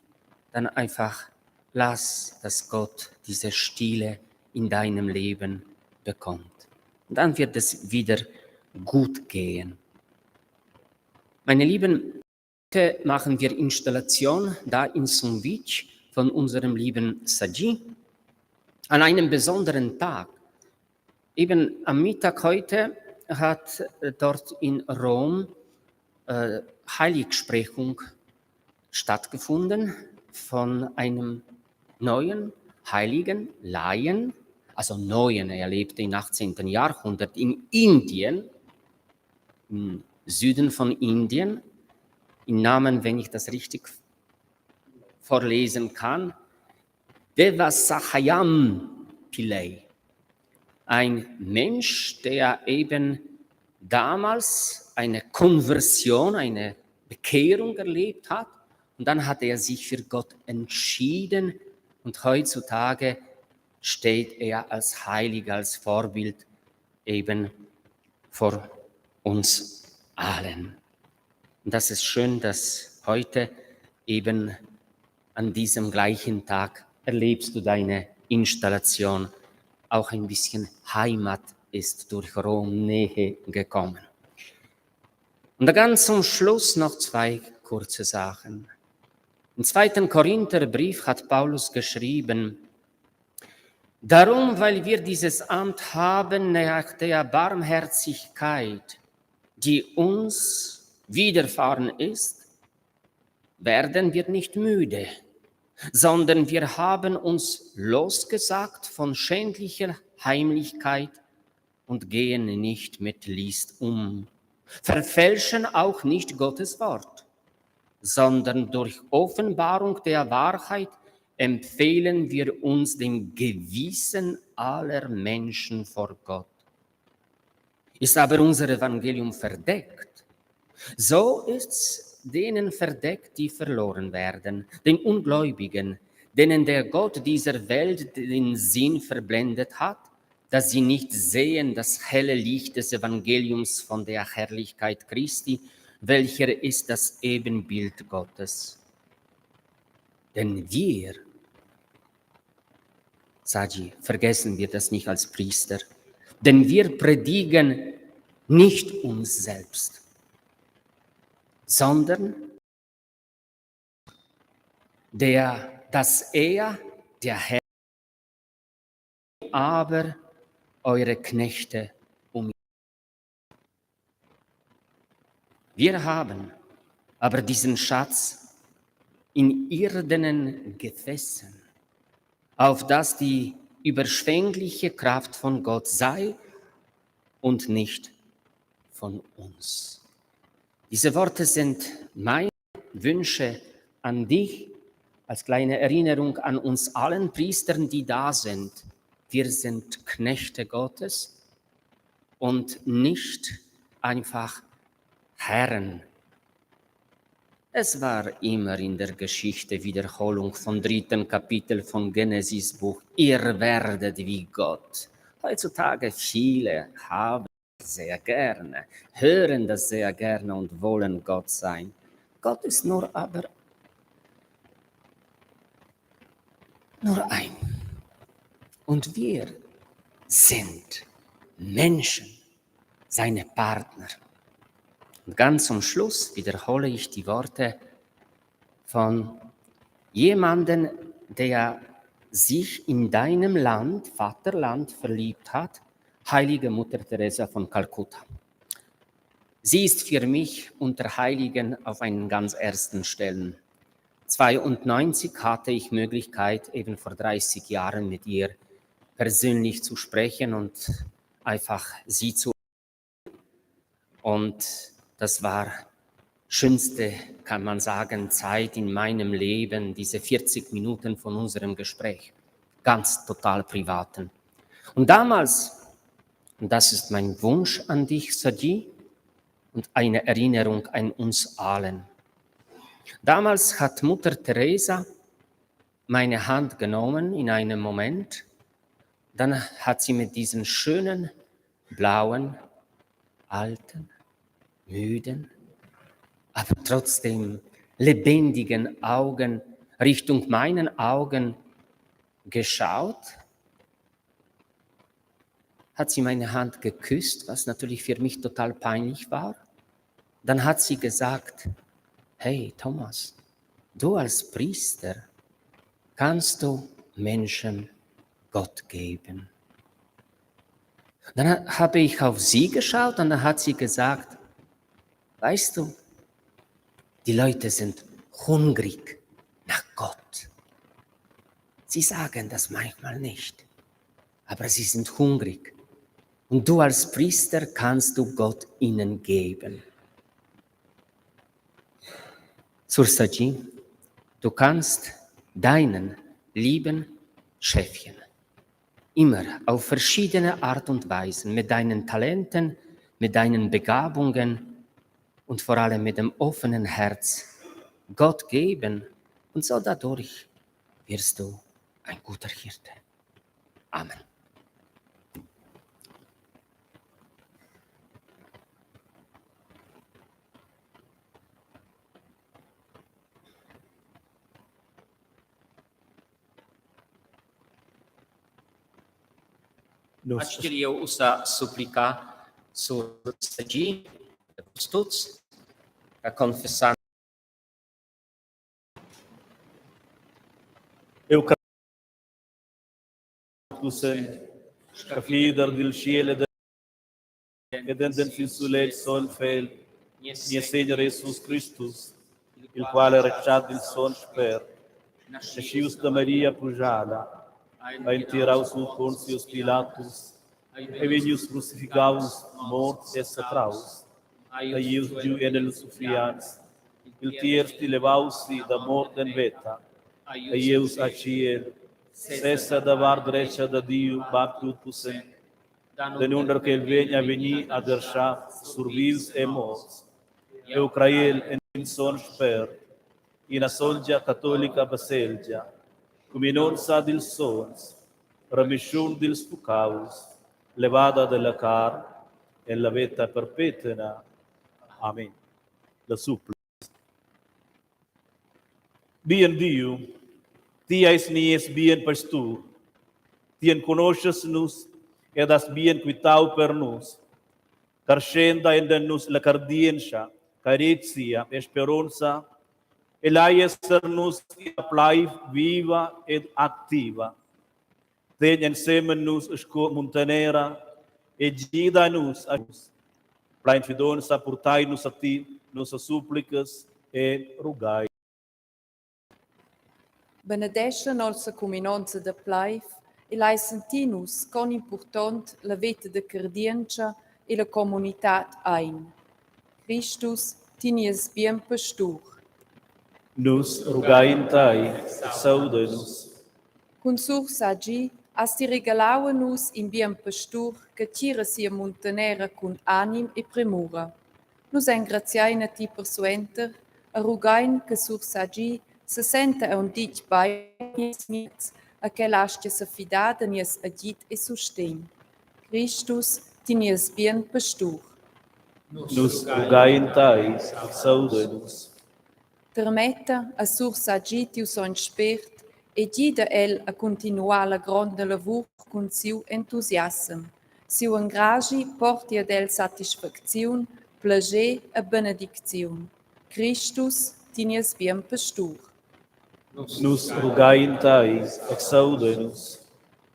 dann einfach lass, dass Gott diese Stille in deinem Leben bekommt. Und dann wird es wieder gut gehen. Meine Lieben, heute machen wir Installation da in Sunvic von unserem lieben Saji an einem besonderen Tag. Eben am Mittag heute hat dort in Rom Heiligsprechung stattgefunden von einem neuen heiligen Laien, also neuen, er lebte im 18. Jahrhundert in Indien, im Süden von Indien, im Namen, wenn ich das richtig vorlesen kann, Devasahayam Pillai. Ein Mensch, der eben damals eine Konversion, eine Bekehrung erlebt hat. Und dann hat er sich für Gott entschieden. Und heutzutage steht er als Heiliger, als Vorbild eben vor uns allen. Und das ist schön, dass heute eben an diesem gleichen Tag erlebst du deine Installation. Auch ein bisschen Heimat ist durch Rom Nähe gekommen. Und ganz zum Schluss noch zwei kurze Sachen. Im 2. Korintherbrief hat Paulus geschrieben, darum, weil wir dieses Amt haben nach der Barmherzigkeit, die uns widerfahren ist, werden wir nicht müde, sondern wir haben uns losgesagt von schändlicher Heimlichkeit und gehen nicht mit List um, verfälschen auch nicht Gottes Wort, sondern durch Offenbarung der Wahrheit empfehlen wir uns dem Gewissen aller Menschen vor Gott. Ist aber unser Evangelium verdeckt, so ist's denen verdeckt, die verloren werden, den Ungläubigen, denen der Gott dieser Welt den Sinn verblendet hat, dass sie nicht sehen das helle Licht des Evangeliums von der Herrlichkeit Christi, welcher ist das Ebenbild Gottes. Denn wir, Saji, vergessen wir das nicht als Priester, denn wir predigen nicht uns selbst, sondern dass er, der Herr, aber eure Knechte Wir haben aber diesen Schatz in irdenen Gefäßen, auf dass die überschwängliche Kraft von Gott sei und nicht von uns. Diese Worte sind meine Wünsche an dich als kleine Erinnerung an uns allen Priestern, die da sind. Wir sind Knechte Gottes und nicht einfach Herren. Es war immer in der Geschichte Wiederholung vom 3. Kapitel von Genesis-Buch. Ihr werdet wie Gott. Heutzutage viele haben das sehr gerne, hören das sehr gerne und wollen Gott sein. Gott ist nur ein. Und wir sind Menschen, seine Partner. Und ganz zum Schluss wiederhole ich die Worte von jemandem, der sich in deinem Land, Vaterland, verliebt hat, heilige Mutter Teresa von Kalkutta. Sie ist für mich unter Heiligen auf einen ganz ersten Stellen. 1992 hatte ich Möglichkeit, eben vor 30 Jahren mit ihr persönlich zu sprechen und einfach sie zu. Und das war schönste, kann man sagen, Zeit in meinem Leben, diese 40 Minuten von unserem Gespräch, ganz total privaten. Und damals, und das ist mein Wunsch an dich, Sadi, und eine Erinnerung an uns allen. Damals hat Mutter Teresa meine Hand genommen in einem Moment, dann hat sie mit diesen schönen, blauen, alten, müden, aber trotzdem lebendigen Augen Richtung meinen Augen geschaut, hat sie meine Hand geküsst, was natürlich für mich total peinlich war. Dann hat sie gesagt, hey Thomas, du als Priester kannst du Menschen Gott geben. Dann habe ich auf sie geschaut und dann hat sie gesagt, weißt du, die Leute sind hungrig nach Gott. Sie sagen das manchmal nicht, aber sie sind hungrig. Und du als Priester kannst du Gott ihnen geben. Sursaji, du kannst deinen lieben Schäfchen immer auf verschiedene Art und Weisen mit deinen Talenten, mit deinen Begabungen und vor allem mit dem offenen Herz Gott geben und so dadurch wirst du ein guter Hirte. Amen. Acho que eu usa suplicar sur Sagi, todos, a confessar. Eu creio que a vida del cielo e den fisul sol fel, mio Signore Jesus Christus, il quale recciato il son sper, nascius da Maria pujada, a intira su Pontius Pilatus, e venius crucificaus, mort et satraus, a ius giu enel sufrians, il tiersti levausi da morte en veta, a ius aciel, cessa da var drecha da Dio, batut pusen, denunder que el venha veni a deixar sur vivos e mortos. Eu creio em son sper, e na soldia católica baselgia, come non sa dil sons, remission dils pecaus, levada della car, e la vita perpetua. Amém. La supplico. Bien Dio, tiais nies bien pastor, tien conosces-nos, e das bien quitau per nos, carcenda en-nos la cardienza, carizia, esperanza, e laies-nos a plai viva ed activa. Ten ensemen-nos esco montanera, e gida-nos a nos. Plain fidonza portai-nos a ti, nossas súplicas e rogai. Benedesce nostra comunanza de Plaif e lai sentinus con important la vita de cardienza e la comunità ein. Christus, tinies bien pastur. Nos rogai in tai, sauda-nos. Con sur sagi, asti regalaua nus in bien pastur che tira sia montanera con anim e premura. Nus engraziaina ti persuenter, a rugain che sur sagi se senta un dit bei nies a che lascia sa fidada nies agit e sustegn. Christus, tinies bien pastur. Nos rogai in tai, sauda-nos. Permetta a sur sagi tiu son spert e guida el a continuar la grande lavur con siu entusiasm. Siu engragi porti ad el satisfacziun, plager e benedicziun. Christus, tinies bien pastur. Nos rogai in tai, sauda-nos.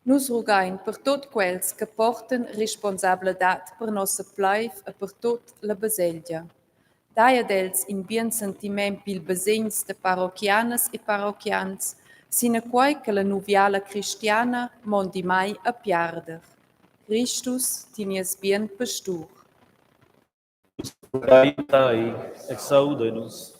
Nus rugain per tot quels che porten responsabilitat per nossa plaif e per tot la baselgia. Dai ad els in bien sentiment pil besegns de parrochianas e parrochians, sine quai che la nuviala cristiana mondi mai a piarder. Christus tinies bien pastur. Rogai in tai, sauda-nos.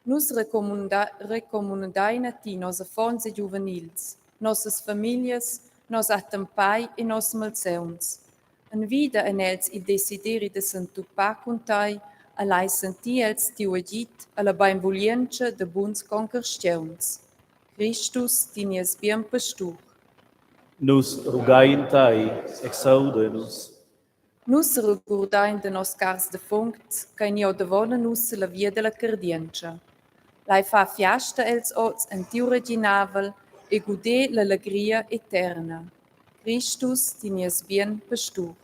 Nus recomundaina ti nos affons e juvenils, nossas famílias, nos attempai e nos malseuns. En vida en els il desideri de s'entupar con tai, alai senti els tiu agit a la bainvolienza de buns concarstiauns. Christus tinies bien pastur. Nos rogai in tai, sauda-nos. Nus recordain de nos cars defuncts, ca in io devona nus la via de la cardienza. Lai fa fiasta els ots en tiu reginavel e gude l'allegria eterna. Christus tinies bien pastur.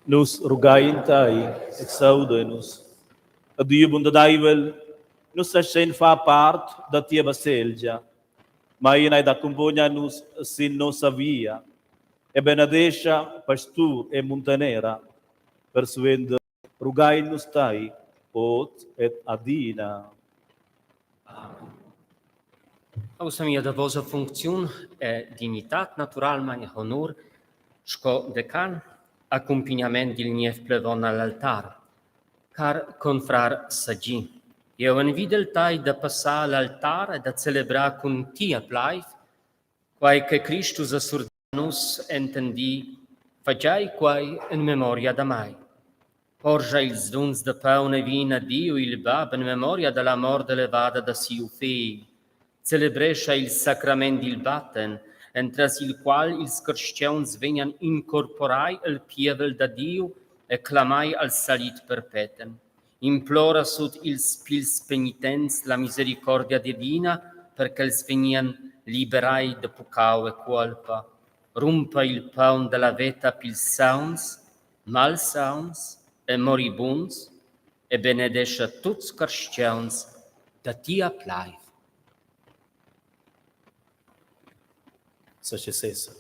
Nos rogai in tai, sauda-nos. A Dio bondadaivel, nos sen fa part da tia baselgia, ma inai da accompagna-nos sin nossa via, e benedescia pastur e montanera, persuende rogai-nos tai, ot et adina. Außer mir der vosa Funktion dignitat natural mania honor, sco decan, accompagnament il nief plevon all'altar, car confrar sagi. Io invito il tai da passare all'altar e da celebrare con tia plaif, quai che Christus assurdanus entendi, fagiai quai in memoria da mai. Porgia ils duns de paun e vin a Dio il bab in memoria della morte levada da siu fei. Celebrescia il sacrament il batten, entras il qual ils cristians venian incorporai al pievel da Dio e clamai al salit perpetem. Implora sud ils pils penitents la misericordia divina, perché ils venian liberai de pucau e colpa. Rumpa il paun della veta pils sauns, malsauns e moribuns, e benedescia tuts cristians da tia plaif. Sace cessa.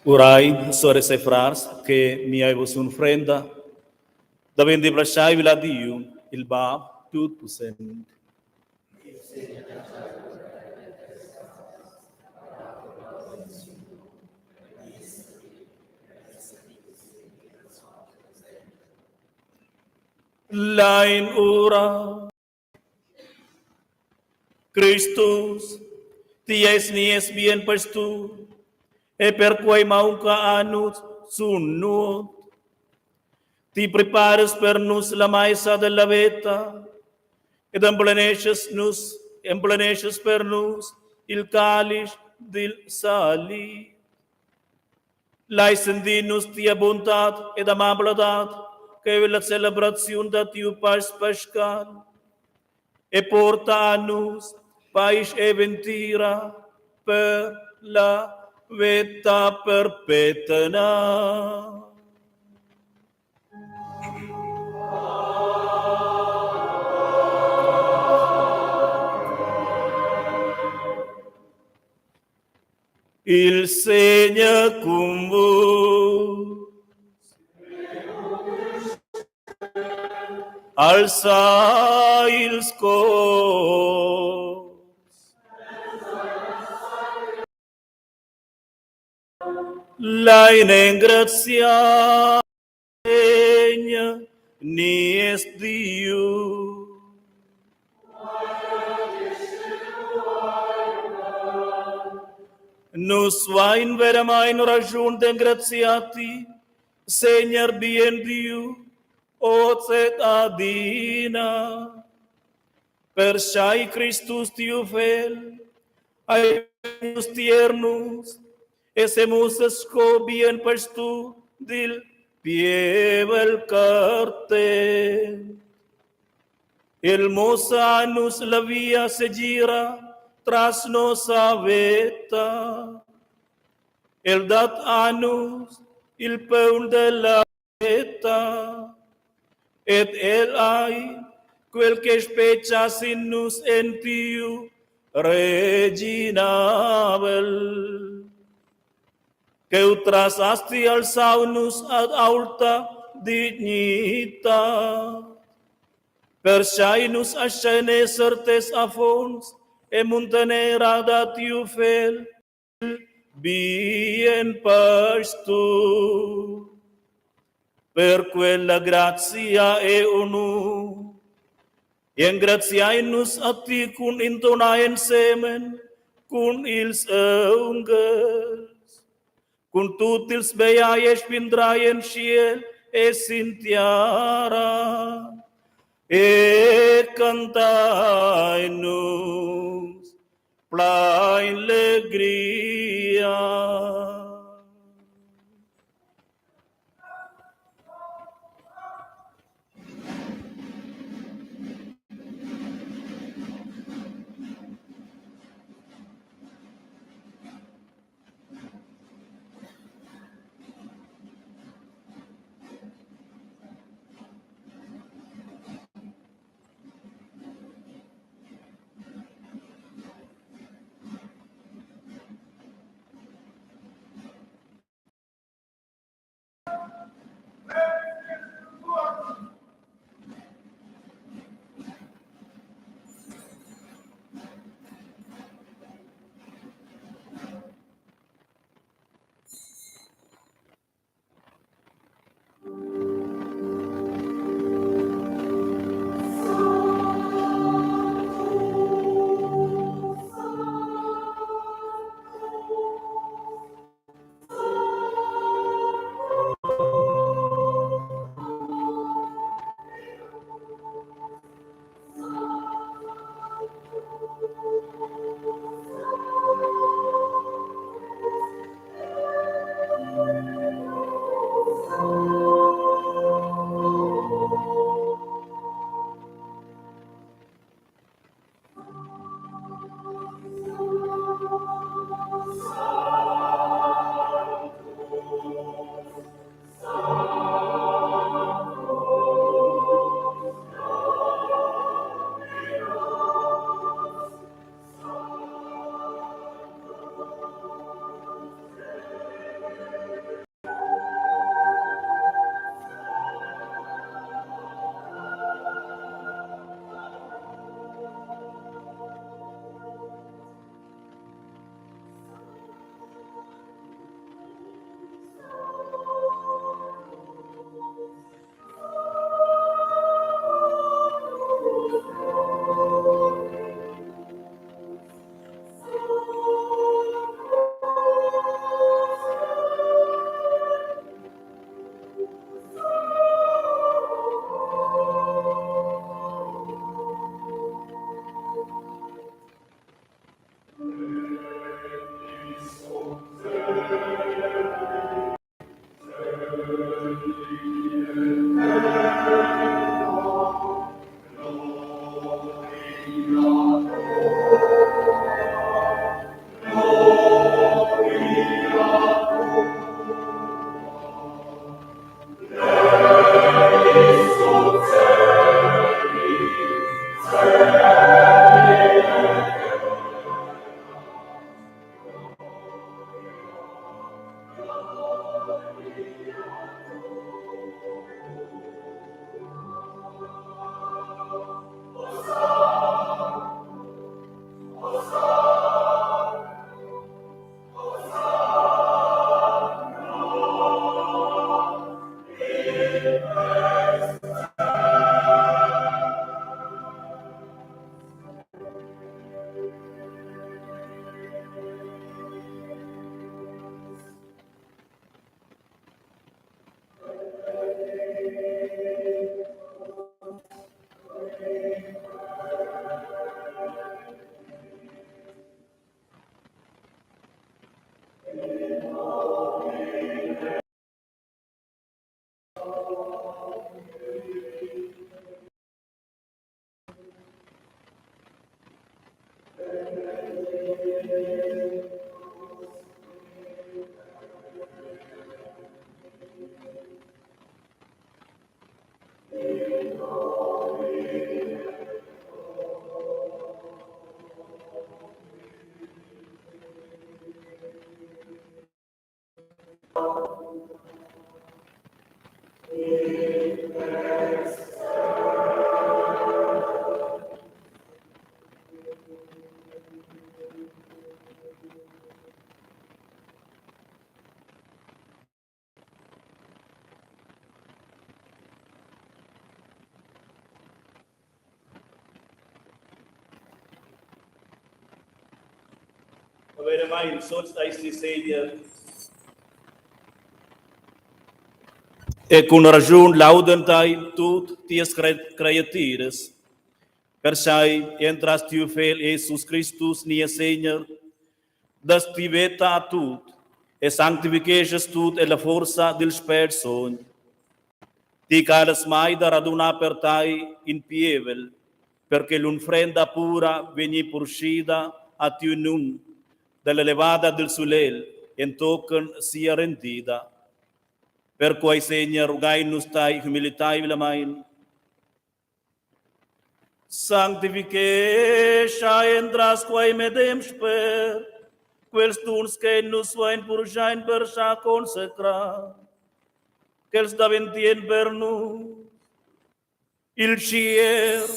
Orai, suores e frars, che mi hai vos un'ofrenda, da vendi brasciai vila Dio, il Bab, tut pussent. Lain ora, Christus, ties nies bien pastu, e per quei maunca anus sunut, ti prepares per nus la maesa della veta, ed emplenesces per nus il calice del sali. Leisendinus tia bontat ed amabledat, che la celebrazione da tiu pas pascal, e porta a nus pais e ventira per la vita perpetua. Il Signore con voi. Alza il scos. La ingrazia ni es Dio. Nos vain veramain ragion d'ingraziati, Seigneur bien Dio, ocet adina, per shai Christus tiu fel, ai tiernus, ese musesco bien pastu dil pievel carte. El mosanus la via se gira tras nosa veta. El dat anus il peun de la veta. Et el ai quel que specas in nus en tiu reginabel. Que utras asti alzaunus ad alta dignita. Per shainus ascene certes afons e montanera dat tiu fel bien pastu. Per quella grazia e onu e ingratiainus atti cun intonaen semen cun ils eungels cun tutils beaies pindraien ciel e sintiara e cantainus plain alegria. Avere mai sols aisti Seigneur. E con ragione laudentai tut ties creatires. Per sai entras tiu fel Jesus Christus nia Seigneur, das tiveta a tut, e sanctifications tut e la forza del Spirito Son. Ti calas mai da raduna per tai in pievel, perché l'unfrenda pura veni purcida a tiu nun, dalla levada del sulel, en token sia rendida. Per quai Seigneur, ugai nus tai humilitai vilamain, sanctification entras quae medem sper, quels tuns que nus vain purjain per sa consecra, quels daventien per nus, il cier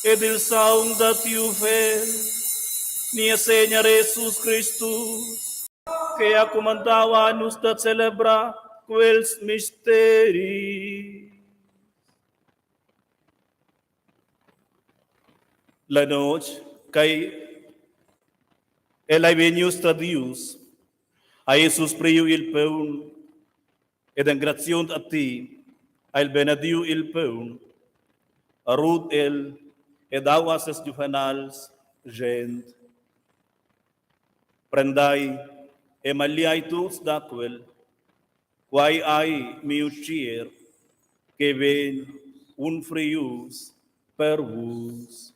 ed il saung da tiu fel, nia Seigneur Jesus Christus, que accomandava nus da celebra quels misteri. La noche, kai elai venius tra Dius, a Jesus priu il peun, ed engraziont a ti, a il benediu il peun, a rud el, ed aguas es juvenals, gent. Prendai, e maliai tuts daquel, quai ai miucier, que ven un frius per vos.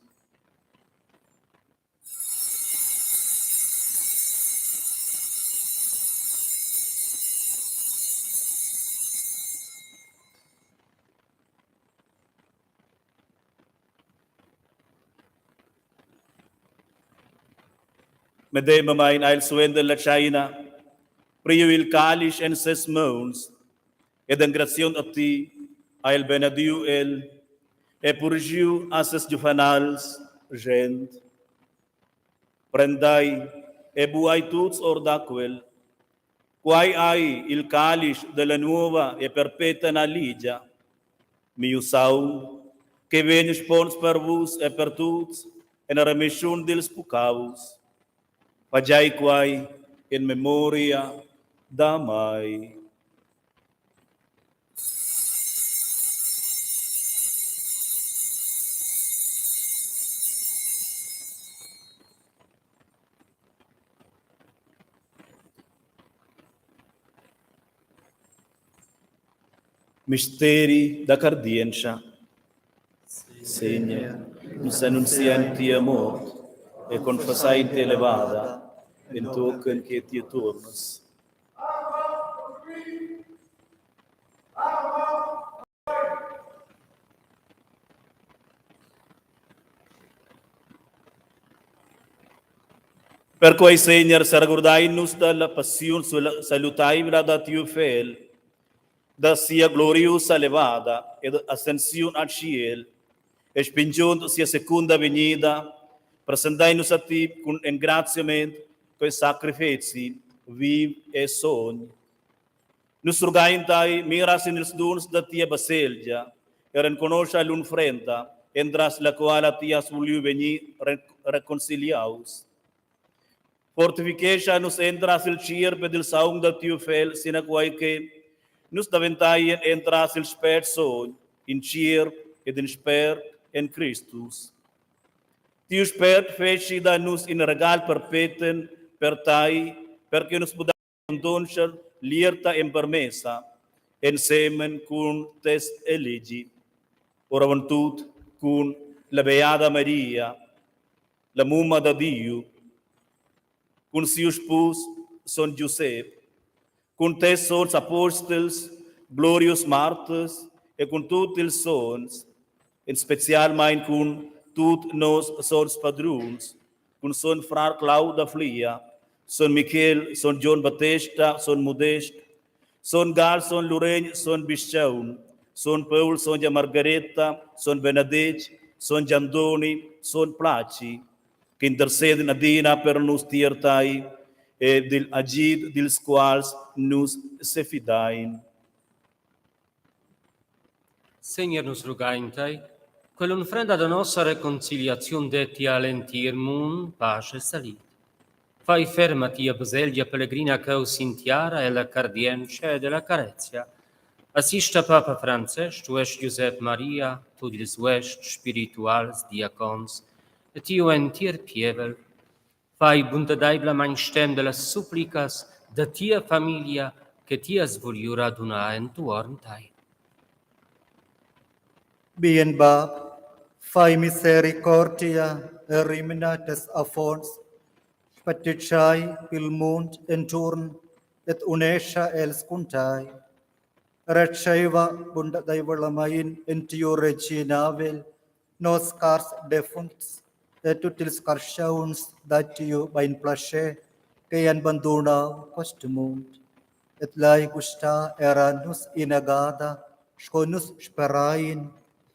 Medema mein ail suende la China, priu il calish en ses mons, ed engrazion a ti, ail benediu el, e purgiu a ses juvenals, gent. Prendai, e buai tuts ordaquel, quai ai il calish de la nuova e perpetua ligia, miu saum, que venis pons per vos e per tuts, en remission dels pucaus, pajai quai in memoria damai. Misteri da cardienza. Segna nos anunciante amor, e confessainte elevada, em token que te tornas. Per quei Signor, sargurdai-nos dalla passione salutaibile da Tiu fel, da sia gloriosa levada ed ascensione al cielo, e spingiando sia seconda venida, presentai-nos a Ti con ingraziamento, coi sacrifici, vivi e sogni. Nos rogai-Te, miras in ils dons da Tia baselgia, e riconosci l'unfrenta, entras la quale Tia suliu venir reconciliaus. Fortification-nos entras il cier per il saung da Tiu fel, sina quai che nos daventaien entras il sper sogn, in cier ed in sper in Christus. Tiu sper feci da nos in regal perpeten per Tai, perché nos podam conoscer lierta in permessa, insieme con test eligi, oravantut con la Beata Maria, la mumma da Dio, con siu spus Son Giuseppe, con te sons apostels, glorious martyrs, e con tutti ils sons, in special mein con tut nos sons padruns, con son frar Clauda Flia, son Michael, son John Battista, son Modest, son Gal, son Lorraine, son Bischaun, son Paul, son Margareta, son Benedict, son Giandoni, son Placi, che intercedem adina per nos tiertai, e del agid dels quals nos se fidain. Signor nos rogaintai, quell'unfrenda da nostra reconciliazione detti a lentir mun, pace salit. Fai fermati a Baselgia pellegrina cau sintiara e la cardienza e la carezia. Assista Papa Francesc, tu es Giuseppe Maria, tu dils west spirituals diacons, et io entir pievel, fai buntadaibla mein stem de las supplicas da tia familia che tias vogliu raduna en tuorn tai. Bien Bab, fai misericordia e riminates affons, spatticai il mund intorn et unescia els contai. Receva bunda daivalamain intio reginavel, nos cars defuncts, et tutils carshauns datio bain plache, che abandona costumund, et lai gusta eranus inagada, sconus sperain,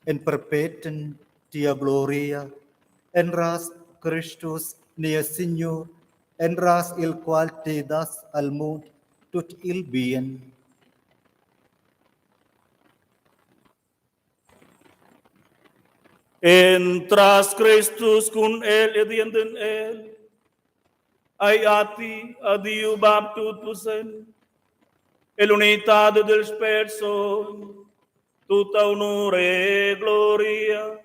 en perpeten tia gloria, en ras Christus nia Signor, en ras il qual te das al mund tut il bien. Entras Christus con el ed en el, ai ati adio Bab tut pusen, e l'unità del Spirito, tutta onore e gloria,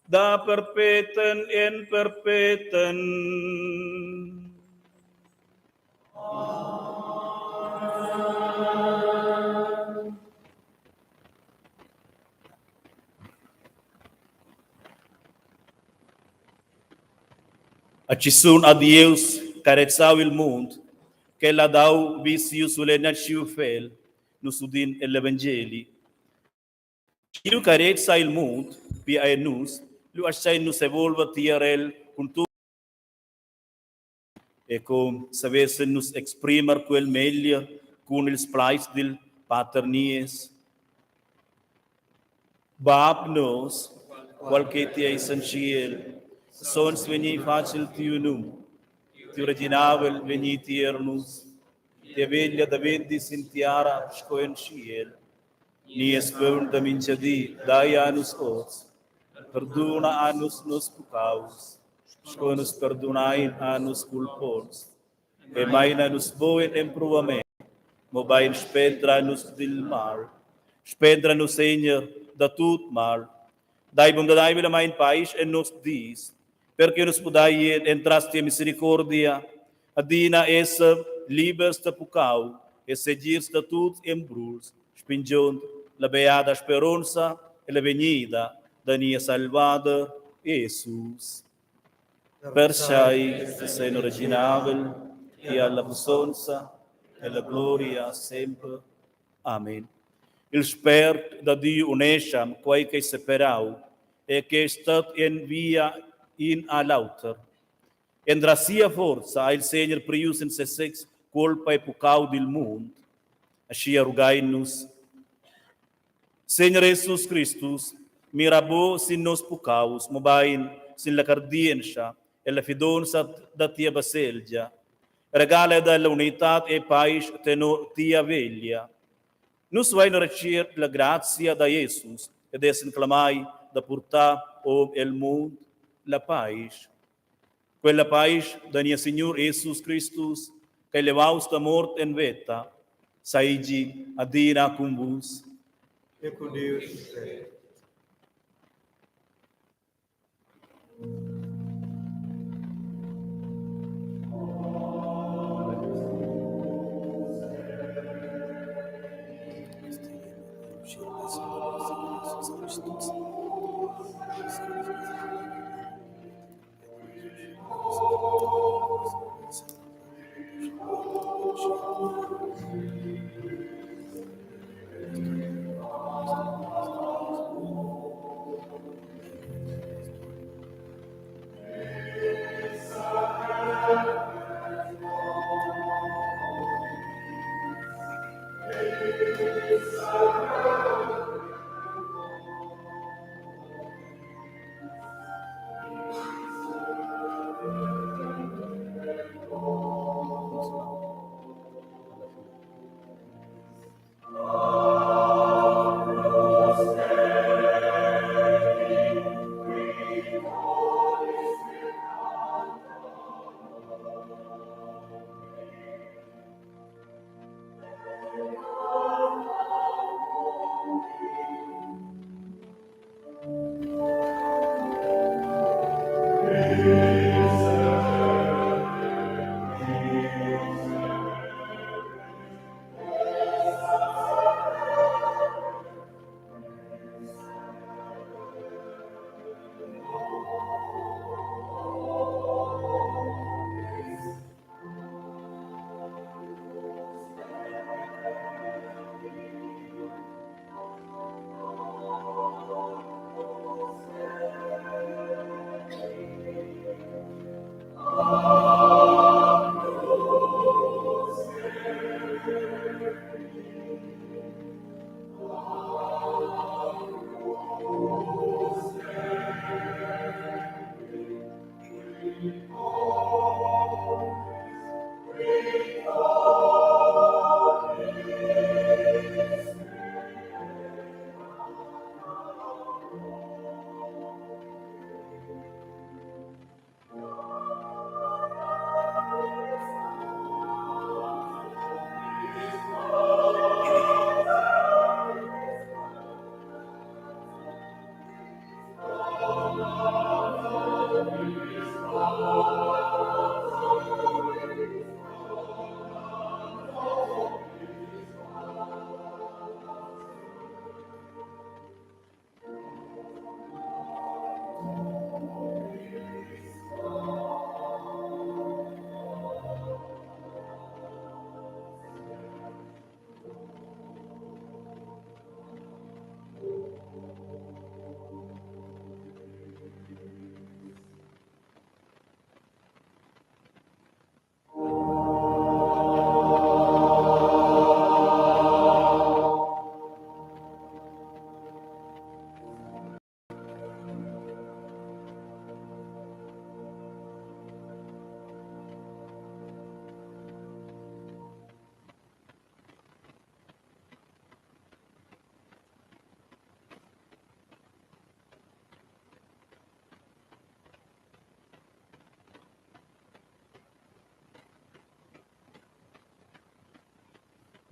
da perpetuum in perpetuum. Accisun a Deus carezzau il mundo, che la dau visio sulle nasciu fel, no sudin l'Evangeli. Ciu carezza il mundo, via e nus, lu assai nus evolva tiarel con tu e com savesse nus exprimer quel meglio con il splice del paternies. Bab nos, qualche ti eis in ciel, sons veni facil tiu num, tiu reginavel veni tiernus, te veglia da vendi sintiara sco in ciel, ni espern da minciadi, dai anus os, perdona anus nos pucaus, sco nos perdonain anus culpons, e maina nos boen empruament, mo bain spedra nos del mal, spedra nos Senhor da tut mal, dai bondadai vila main pais en nos dis, perché nos podai entraste a misericordia, adina essa libers da pucau, e seguir da tut embruls, spingiond la beata speranza e la venida da nia Salvador, Jesus. Perciai che sei originabile, e alla puissance e la gloria sempre. Amen. Il spert da Dio uneixam, quai che separau, e che stat in via in all'auter. Endra sia forza il Signor prius in se sex colpa e pucau del mundo, ascia rugainus. Senhor Jesus Christus, mirabo sin nos pucaus, mobain sin la cardienza e la fiducia da tia baselgia, regala dalla unità e paz tenor tia veglia. Nos vai receber la grazia da Jesus e desinclamai da portar o el mundo la paz. Quella paz da nia Senhor Jesus Christus, que levaus da morte en veta, saigi adina cum vos. E con Deus.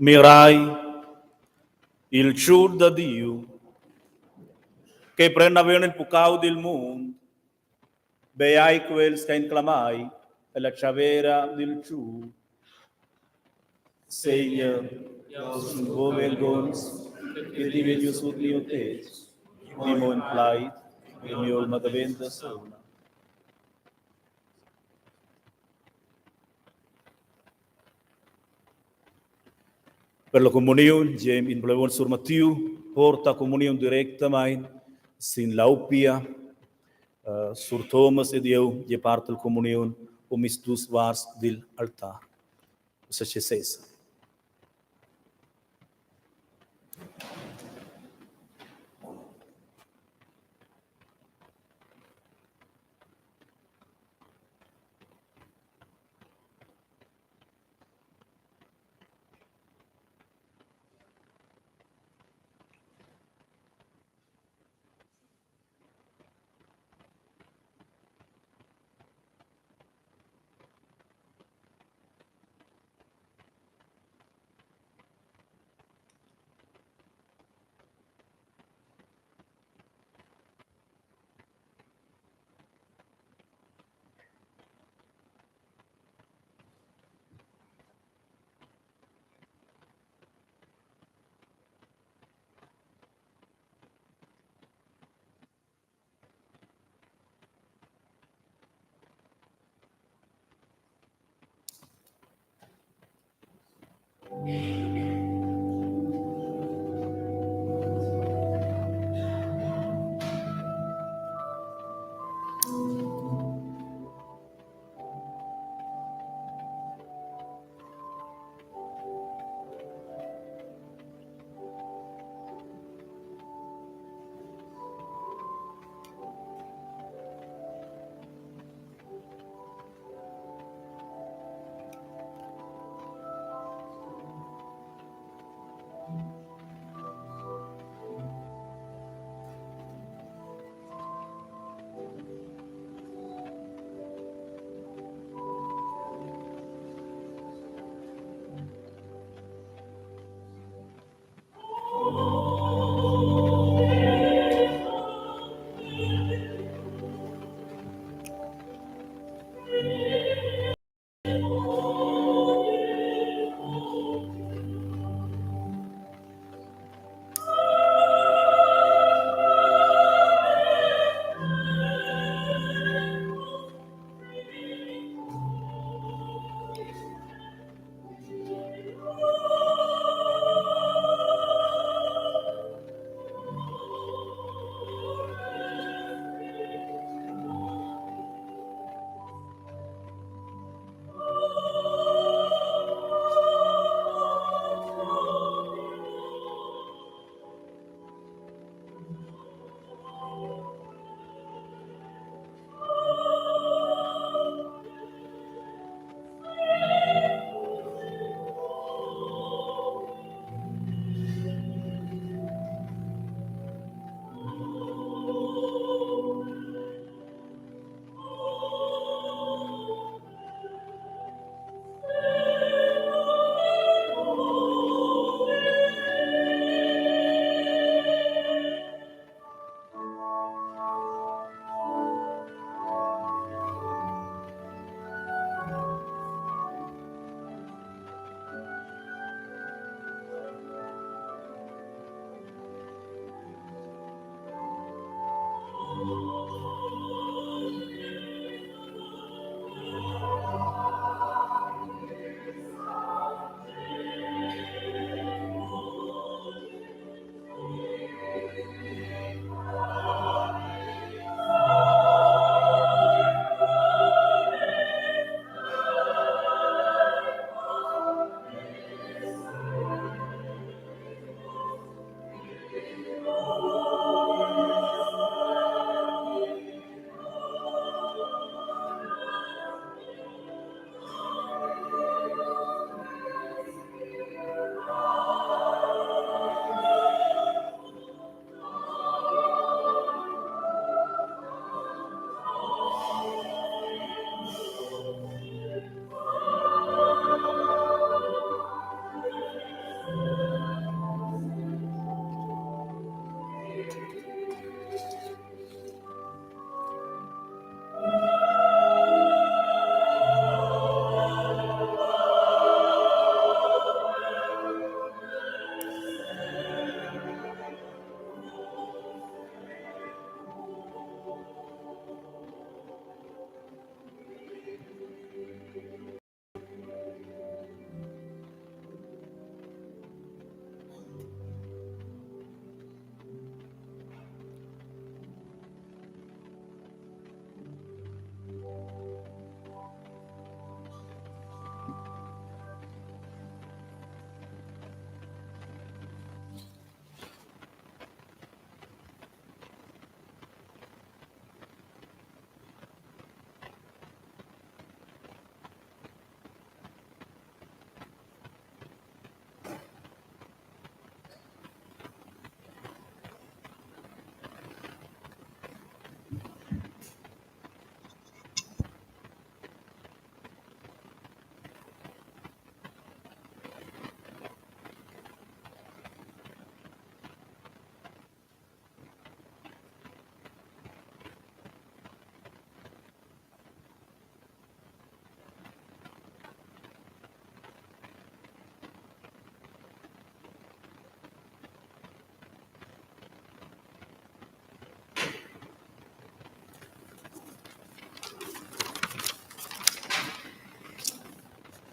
Mirai il ciur da Dio, che prenda bene il pucau del mondo, beai quel che inclamai, e la chavera del ciur. Signor, os govergons, che ti vedio sud mio tes, di mon plait, il mio magaventa sola. Per la comunione, Jem in Blevon sur Matiu, porta comunione directa main, sin laupia, sur Thomas ed eu, je parte la comunione, omistus vars dil altar. Sa ce cessa.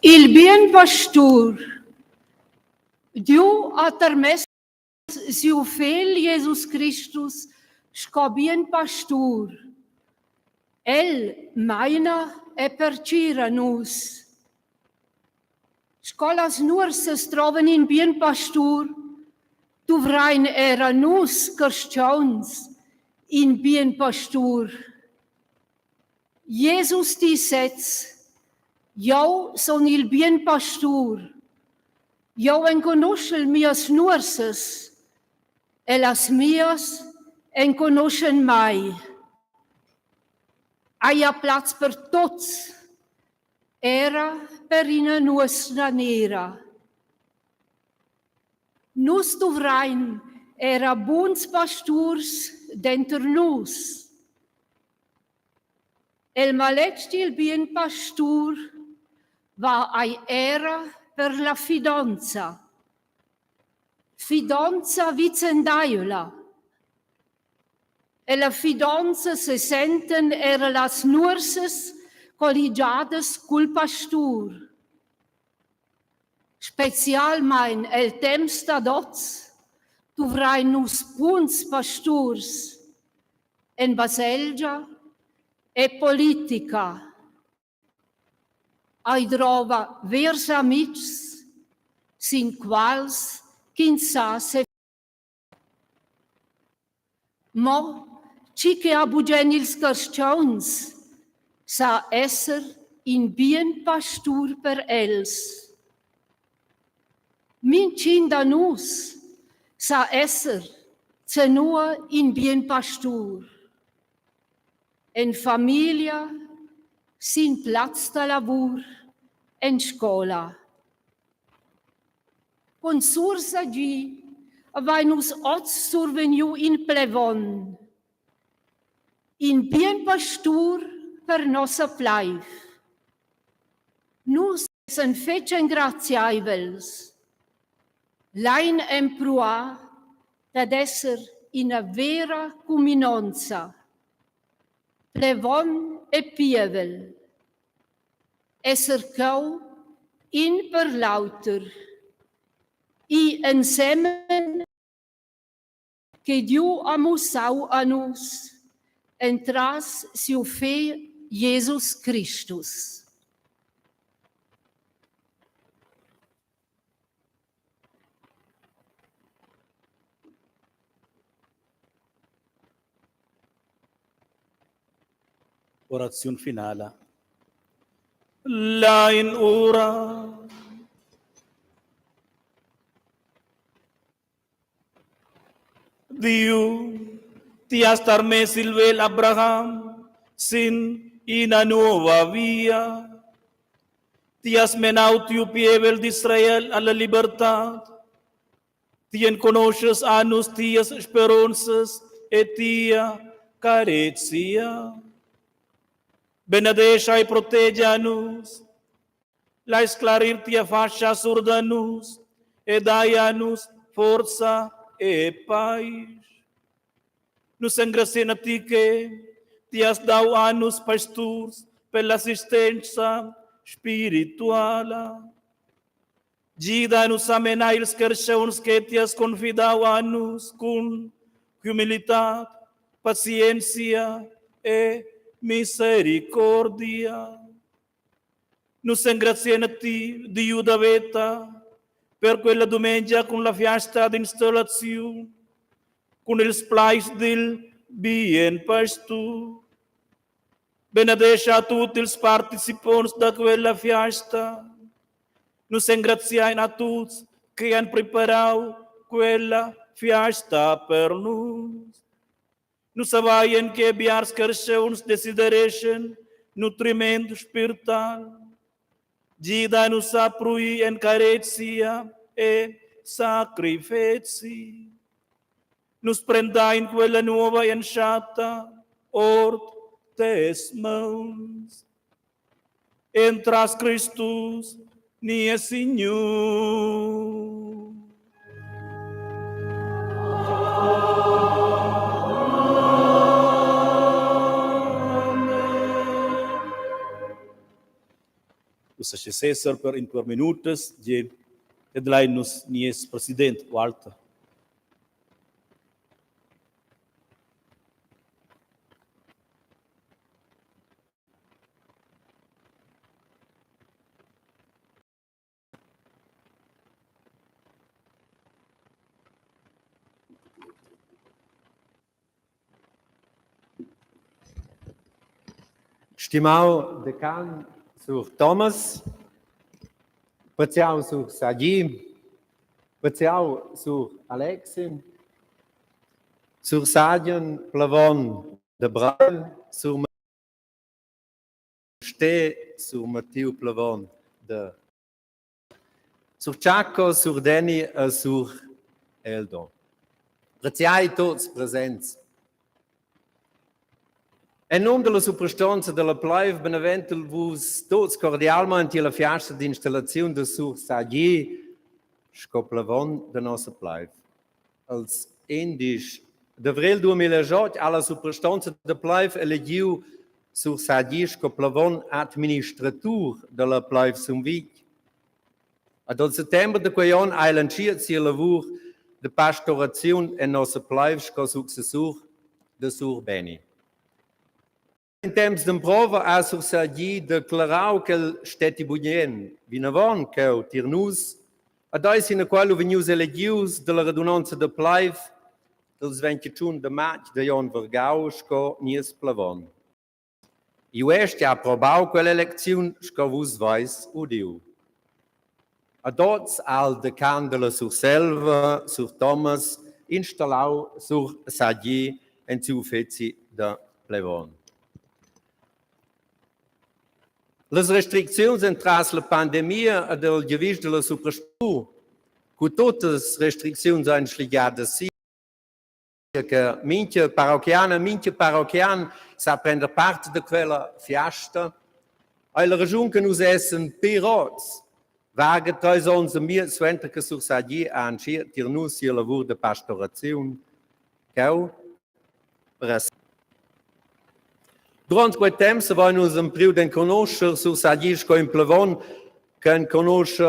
Il bien pastor, Dio ha permesso seu fiel Jesus Christus, sco bien pastor. El meina e percira nus. Scolas nurses troven in bien pastor, tu vrain era nus cristians in bien pastor. Jesus ti sets, eu son il bien pastor, eu en conoscel mias nurses, e las mias en conoscen mai. Hai plats per tots, era per ina nostra nera. Nus dovrain era bons pastors denter nus. El malestil bien pastor va ai era per la fidanza. Fidanza vicendaiola. E la fidanza se senten era las nurses collegiades cul pastor. Specialmein el temps d'adots, dovrai nus buns pastors en baselgia e politica. Ai drova vers amics, sin quals quinzà se mo ci che abugen ils cristians sa esser in bien pastor per els. Min cin da nus sa esser cenua in bien pastor. En famiglia, sin plaz da lavur, en scola. Con sursa gi, vai nus oz surveniu in plevon. In bien pastor per nossa plaif. Nus sen fecen gratiaivels. Lain emprua ad esser in a vera cuminonza. Plevon e pievel. Esser cau in per lauter. I ensemen che Dio ha mussau a nus entras siu fe Jesus Christus. Orazione finale. La in ora. Dio ti astar me silvel Abraham sin ina nuova via. Ti has menau tiu pievel di Israel alla libertad. Tien conosces anus tias speranzas et tia caretia. Benedesha e protege-nos, la esclarir tia fascia surda-nos, e dai-nos força e paz. Nos engracena a ti que ti has dau anos pastors pela assistência espiritual. Gida-nos a menails cristãos que ti has convidado a nos com humildade, paciência e misericórdia. Nos engracena a ti, Dio da veta, per quella domenica con la festa di installazione, con il splice del bien pastor. Benedesha a tutti i partecipanti da quella festa. Nos engraziamo a tutti che hanno preparato quella festa per noi. Nos sabaien que biars cristãos desidereixen nutrimento espiritual. Gida-nos a prui en carecia e sacrifício. Nos prendai em quella nuova en chata, ort tes mãos. Entras Christus, nia Senhor. Os assessor per in 4 minutos, de headline nos nies president Walter. Stimau decan sur Thomas, Paziau sur Sagi, Paziau sur Alexin, sur Sadian Plavon de Brail, sur Ste, sur Mathieu Plavon de sur Chaco, sur Denny e sur Eldon. Paziai tots presents. In nome della Superstanza della Plaiv, beneventel vos tots cordialmente la fiesta di installazione de Sur Sagi, scoplavon de nostra Plaiv. Als indisch d'avril 2018 alla Superstanza de Plaiv elegiu Sur Sagi scoplavon administratur della Plaiv Sumvic. Ad al settembre de quei anno ha lanciat sia lavur de pastorazione in nostra Plaiv sco successur de Sur Beni. In temps d'emprova ha Sur Sagi declarau che il steti bugen vinavon che tirnus ad eis in qual venius elegius della radunanza de Plaiv dels 21 de maig de Jon Vergau sco nies plavon. I uest ha aprobau quella elezione sco vus vais udiu. Adots al decan de la Surselva, Sur Thomas, installau Sur Sagi en su fezi de Plevon. Les restriccions entras la pandemia e del gevis de la suprastruttura, cu totes restriccions einschligades si, che minche parochian sa prender parte de quella fiesta, e la ragione che nus essen pirots, vaga 3 ons a mia suenter che Sur Sagi a ancir tirnus sia lavur de pastorazione, che durante quel tempo vai nos un periodo de conoscer Sur Sagi sco in Plevon che conosce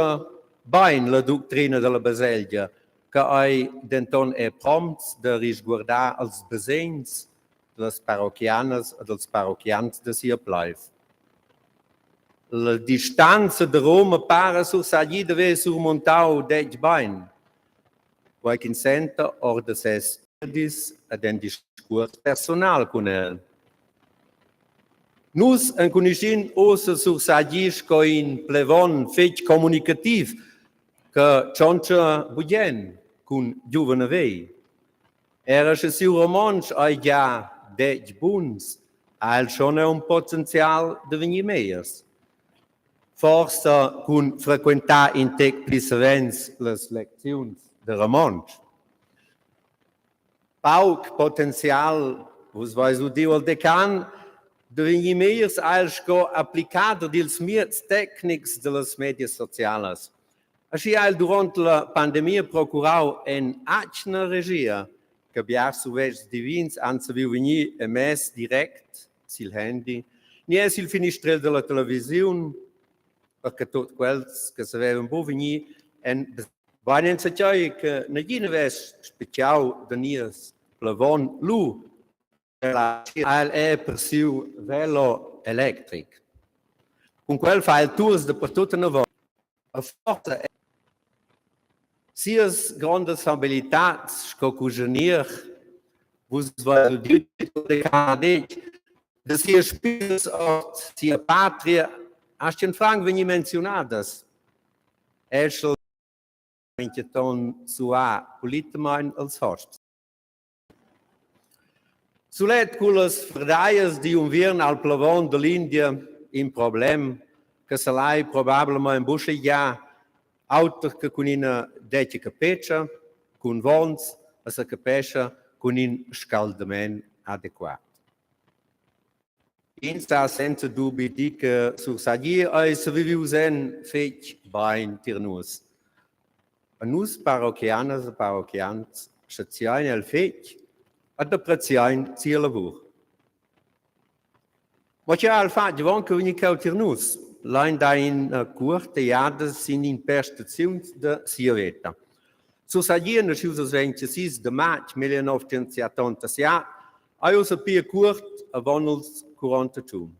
bene la dottrina della Baselgia, che ai denton è prompt de risguardar als besegns des parochianes e dels parochians de sia Plaiv. La distanza de Roma para Sur Sagi deve surmontau dec bain, quai in senta or de ses studis ed en discurs personal con el. Nus en conoscin ossa Sur Sagi sco in Plevon fec comunicativ che cioncia bugen cun giovane vei. Era che siu romansch ai già dec buns, al schon un potenzial de venir meiers. Forse cun frequentar in tec plisavens les lecziuns de romansch. Pauc potenzial, vos vais udiu al decan, de venir meiers al sco applicado dils miets tecnics de les medias socialas. Asci al durant la pandemia procurau en acna regia, che biar suvets divins han saviu venir emes direct sil handy, ni es il finistrel de la televisione, perché tot quels che savevan bo venir en vainen s'acciai che negina ves speciau de nies Plevon lu al è per siu velo electric. Con quel fa il tours de per tutta una volta. A forza sias grandes habilitats sco cujanir vos vai dir de canadec de sia spils ort sia patria Aschen Frank veni mencionadas. Eschel ton sua politmain als host. Sulet culas fredaias di un virn al Plevon de l'India in problem che salai probablement in busche ja auter che con in dece capeccia, con vons, a sa capescia con in scaldament adequat. In sta senza dubi di che Sur Sagi ai se viviu sen fec bain tirnus. A nus parochianas e parochians schaziain el fec ad apprezziain sia lavur. Ma c'è al fatto che veni cau tirnus, lein da in curte iada sin in prestazione de Siaveta. Su sagien schius 26 de maig 1977 ai usa pia curt a vonels 41.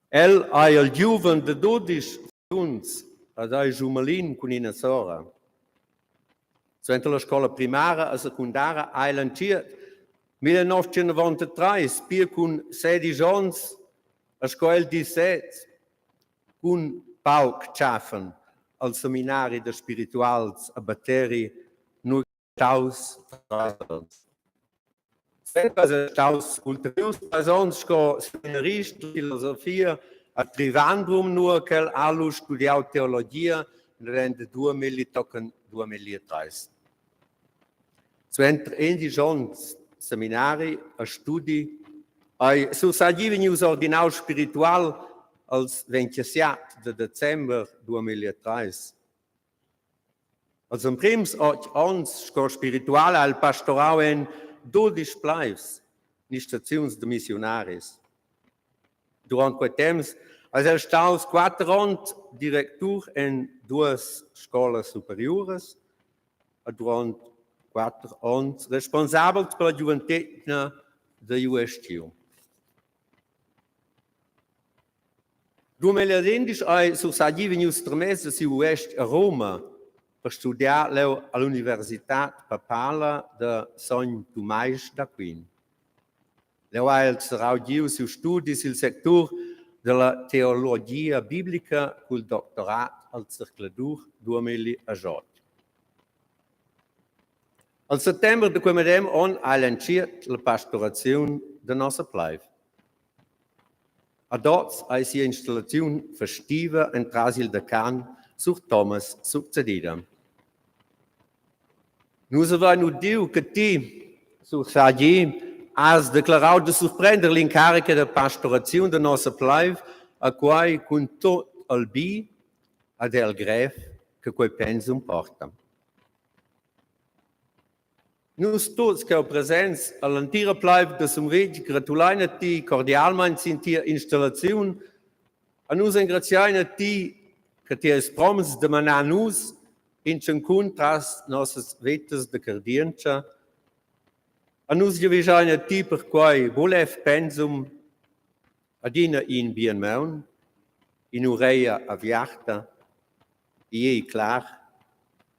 El ai al giuven de 12 junts ad ai jumalin con ina sora. Suente la scola primaria e secundaria ai lanciat 1993 pia con 16 ans a scoel 17 con Pauk Chaffen al seminari de spirituals a batteri nu taus taus ulterius persons sco seminarist filosofia a Trivandrum nur quel alu studiau teologia rende 2003. Suentre endi jons seminari a studi ai su sagi venius ordinau spiritual als 27 de december 2003. Als en prims ons sco spiritual al pastorau en 12 plaives ni staziuns de missionaris. Durant quel temps als el staus 4 ans directur en 2 scolas superiores e durant 4 ans responsabels per la giuventetna de USTU. 2011 ai su sagi venius tremesa si UST a Roma per studiar all'Università Papala de Son Tomàs d'Aquin. Leu ha el seraudiu siu studi sil sector de la teologia biblica col doctorat al circladur 2018. Al settembre de quemedem on ha lanciat la pastorazione de nostra plaiv. Adots ha sia installazione festiva en Trasil de Can sur Thomas succedida. Nus avevamo diu che ti sur Sagi has declarau de surprender l'incarica de pastorazione de nostra plaiv a quai con tot el bi ad el gref che quei pensum porta. Nus tots che presents all'antira plaiv de Sumvig gratulaina ti cordialmein sintia installazione a nus engraziaina ti che ti es promis de manar nus in ciancun tras nossas vetas de cardiencha a nus giavisaina ti per quai volef pensum adina in bien meun in ureia aviarta i clar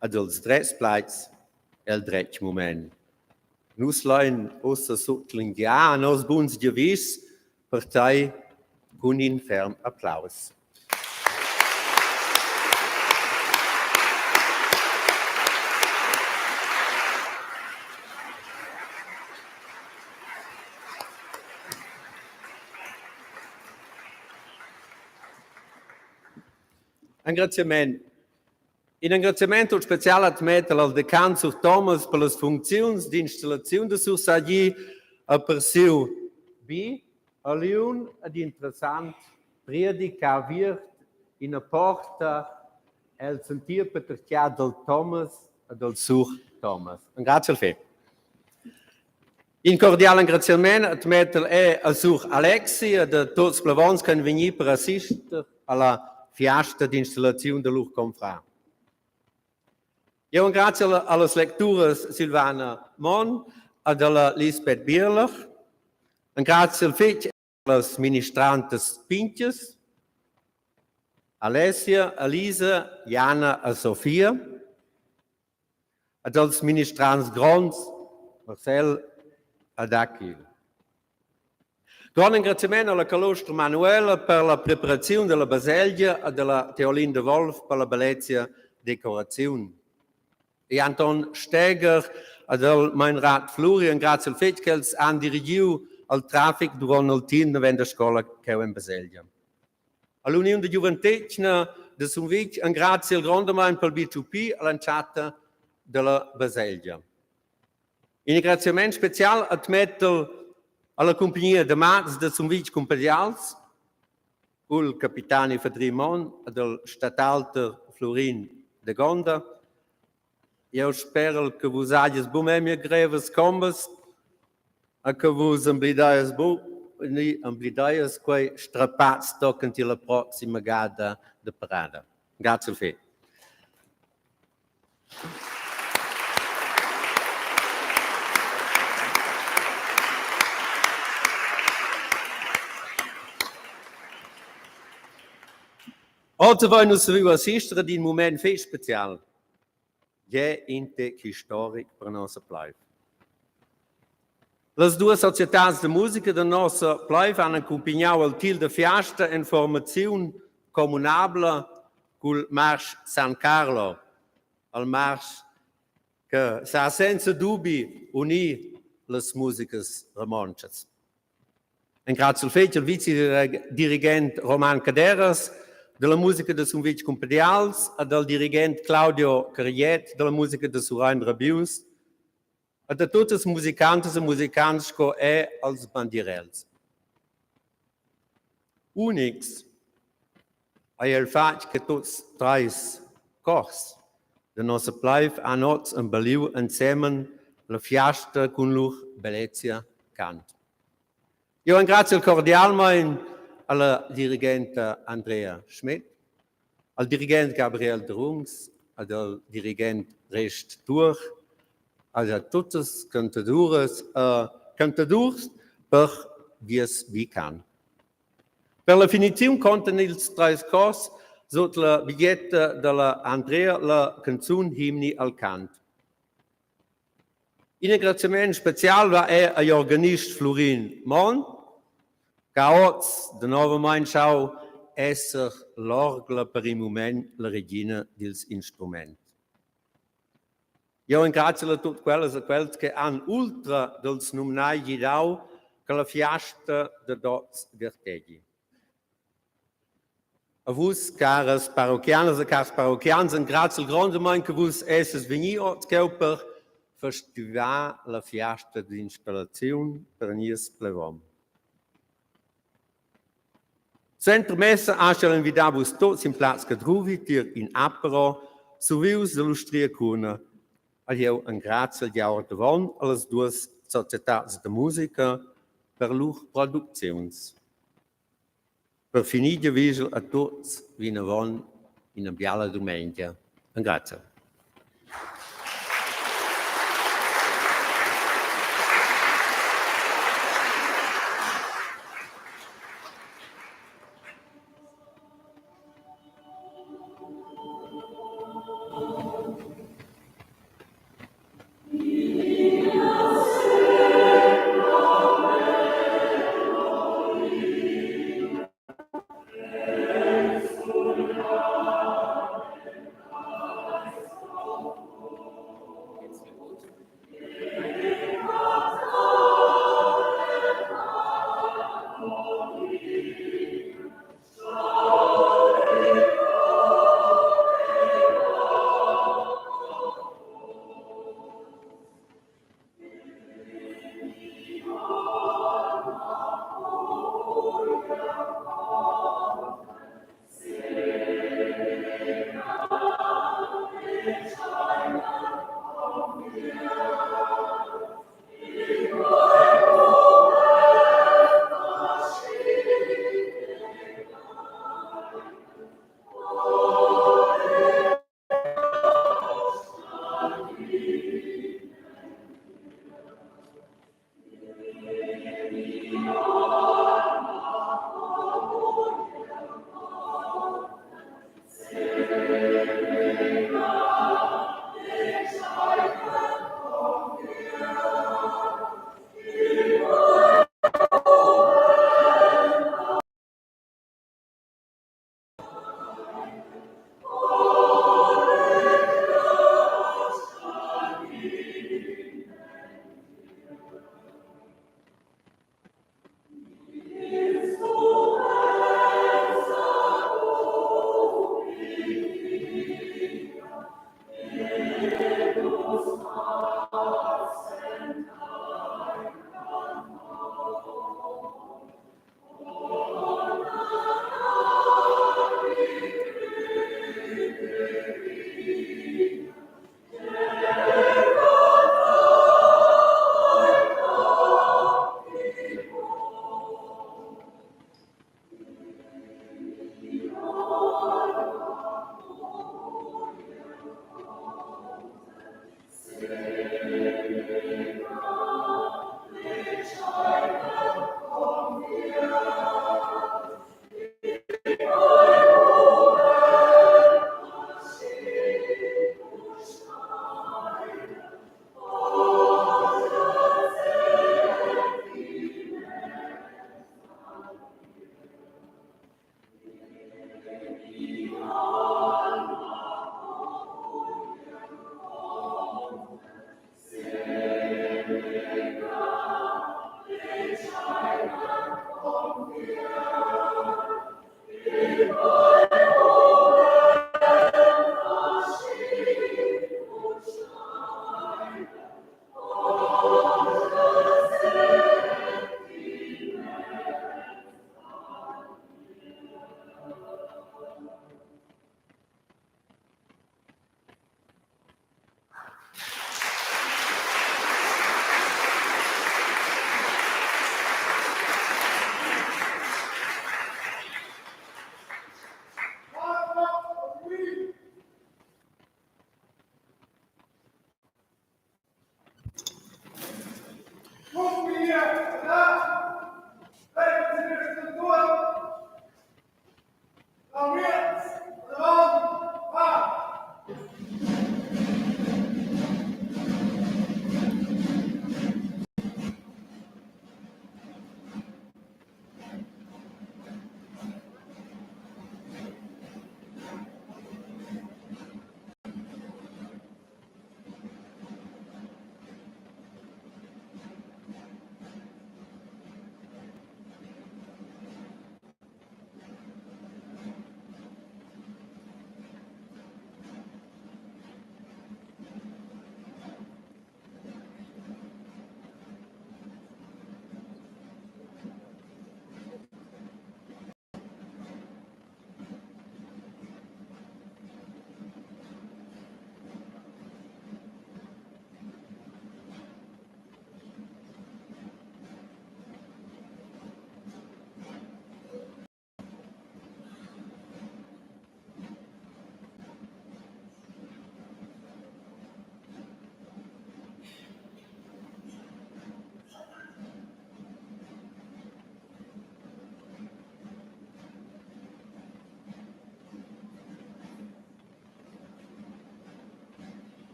ad els drets plaids el dret moment. Nus lein ossa sottlingia nos buns giavis per tai con in ferm applaus. In ringraziamento speciale admettere al decan Sur Thomas per le funzioni di installazione di Sur Sagi a persiu B, a liun ad interessant predica virt in a porta el sentir peterchia del Thomas e del Sur Thomas. Grazie al fe. In cordiale ringraziamento admettere al Sur Alexi e de tots plavons che venir per assistere alla fiasta di installazione dell'ur confra. Io ringrazio alle letture Silvana Mon e della Lisbeth Bierler. Ringrazio il fitch alle ministrantes Pinches, Alessia, Elisa, Jana e Sofia. E als ministrants Grons, Marcel e Dakil. Gran ringraziamento alla Calostra Manuela per la preparazione della Baselgia e della Teolin de Wolf per la bellezza decorazione. E Anton Steger e del Meinrad Florian, grazie al fatto che hanno dirigito il traffico durante il tempo della scuola che è in Baselgia. All'Unione di Gioventecna di Sumvig, grazie al grande man per il B2P lanciata della Baselgia. Un ringraziamento speciale admetto alla compagnia de Mats de Sumvig Compedials, il capitano Fedrimon e del statalter Florin de Gonda. Io spero che voi abbiate buone greves combes e che voi emblidais bu ni amblideias quei strappats toccano la prossima gada de parada. Grazie fe. Oggi voi nos viu assistere di un moment fe special. Je inte historic per nostra plaiv. Les dues societats de musica de nostra plaiv han accompagnato il til de fiasta in formazione comunabile col Marsch San Carlo, il marsch che sa senza dubi unì le musicas romances. E grazie al fatto il vice-dirigente Roman Caderas della musica de Sunvic Compedials e del dirigente Claudio Carriet della musica de Surain Rabius e de tutti i musicanti e musicanti che als bandirels. Unix è il fatto che tutti tre cors de nostra plaiv hanno un beliu insieme la fiasta con loro bellezza canta. Io ringrazio cordialmente alla dirigente Andrea Schmidt, al dirigente Gabriel Drungs, al dirigente Rest Durch, a tutti i cantadores per vies vi can. Per la finizione conten ils tres cos sotto la biglietta della Andrea la canzone Himni al cant. Un ringraziamento speciale va agli organisti Florin Mon, che oggi di nuovo schau essere l'orgla per il momento la regina dels instrumenti. Io ringrazio tutti quelli che hanno ultra dels nominai gidau che la fiasta de dots gerteghi. A vos, caras parroquianas e caras parroquians, grazie grandemente che vos esses venir per festivare la fiesta di installazione per nies plevom. Sempre messa anche l'invitavus tutti in Platz Cadruvi in apero su vius dell'Ustriacuna. E io ringrazio gli autori alle due società di musica per le loro produzioni. Per finire, vi a tutti in una bella domenica. Grazie.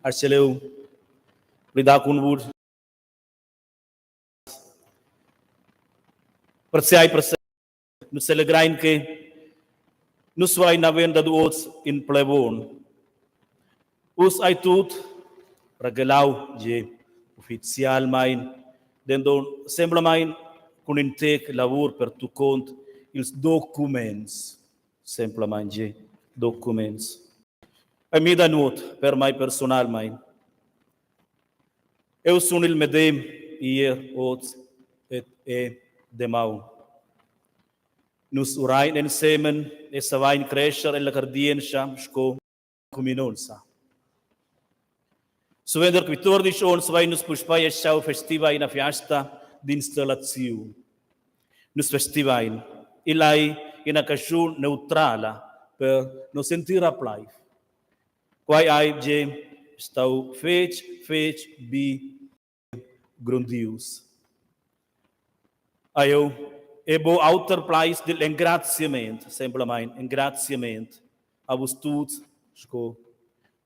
Arceleu, lidar com o percebei no celebrain que nos vai na venda do outros in plebon. Us ai tut regelau de oficial main dendo sembla main con intec lavur per tu cont ils documents semplamente de documents. A mi da not per mai personal main. Eu sun il medem ier ot et demau. Nus urain en semen e savain crescer e la cardienza sco cuminonsa. Suvender 14 ons vai nus puspai e sau festiva in a fiesta d'installazione. Nus festivain ilai in a cajun neutrala per nos sentir a plai. Quai ai je stau fech bi grandios. Aio ebo outer place del engraziamento, semplicemente engraziamento a vos tutti sco